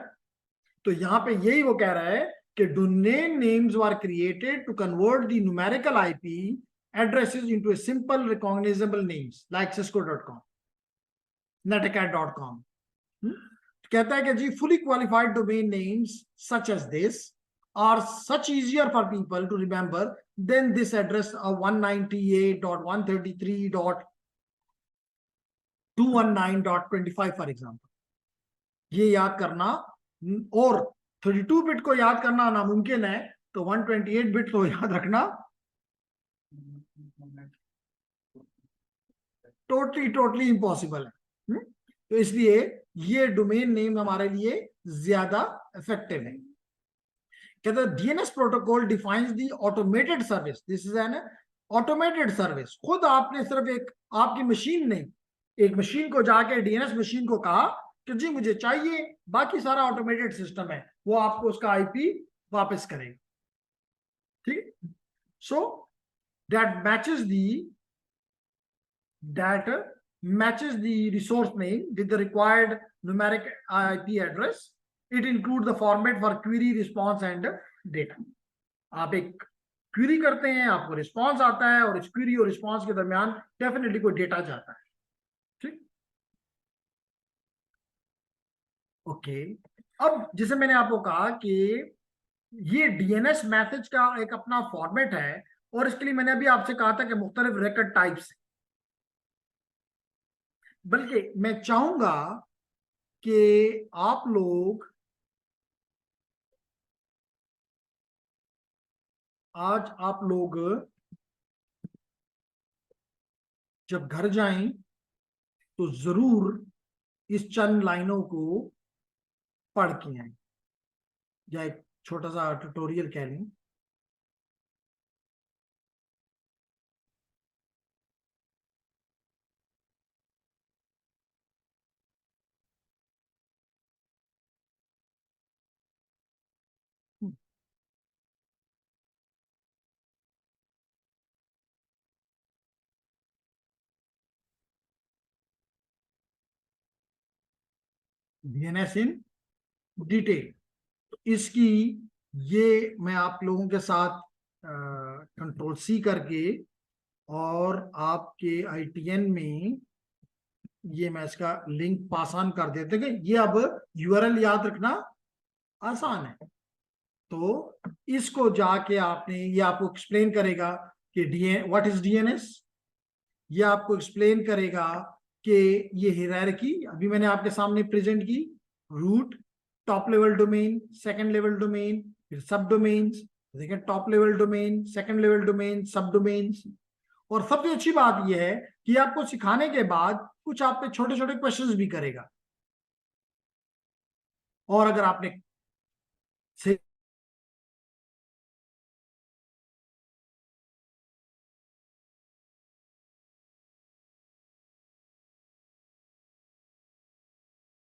[SPEAKER 1] तो यहां पे यही वो कह रहा है कि domain names were created to convert the numerical IP addresses into a simple recognizable names like cisco.com, netcat.com। कहता है कि जी fully qualified domain names such as this are such easier for people to remember than this address of 198.133.219.25 for example। ये याद करना, और 32 bit को याद करना नामुमकिन है, तो 128 बिट तो याद रखना टोटली इम्पॉसिबल है। तो इसलिए ये डोमेन नेम हमारे लिए ज्यादा इफेक्टिव है। कहते हैं DNS protocol defines the automated service, this is an automated service. खुद आपने सिर्फ एक, आपकी मशीन ने एक मशीन को जाके डीएनएस मशीन को कहा कि जी मुझे चाहिए, बाकी सारा ऑटोमेटेड सिस्टम है, वो आपको उसका आईपी वापस करेगा। ठीक, so that matches the resource name with the required numeric IP address. It includes the format for query, response and data। आप एक क्वेरी करते हैं, आपको रिस्पॉन्स आता है, और इस क्वेरी और रिस्पॉन्स के दरमियान डेफिनेटली कोई डेटा जाता है। ठीक, ओके। अब जैसे मैंने आपको कहा कि ये डीएनएस मैसेज का एक अपना फॉर्मेट है, और इसके लिए मैंने अभी आपसे कहा था कि मुख्तलिफ रिकॉर्ड टाइप्स, बल्कि मैं चाहूंगा कि आप लोग जब घर जाएं तो जरूर इस चंद लाइनों को पढ़ के आए, या एक छोटा सा ट्यूटोरियल कह लें। डीएनएस इन डिटेल, इसकी ये मैं आप लोगों के साथ कंट्रोल सी करके और आपके आईटीएन में ये मैं इसका लिंक पास ऑन कर देते हैं। ये अब यूआरएल याद रखना आसान है, तो इसको जाके आपने, ये आपको एक्सप्लेन करेगा कि व्हाट इज डीएनएस, ये आपको एक्सप्लेन करेगा कि ये हायरार्की अभी मैंने आपके सामने प्रेजेंट की, root, top level domain, second level domain, फिर सब डोमेन्स। देखिए top level domain, second level domain, sub domains. और सबसे अच्छी बात यह है कि आपको सिखाने के बाद कुछ आप पे छोटे छोटे क्वेश्चंस भी करेगा, और अगर आपने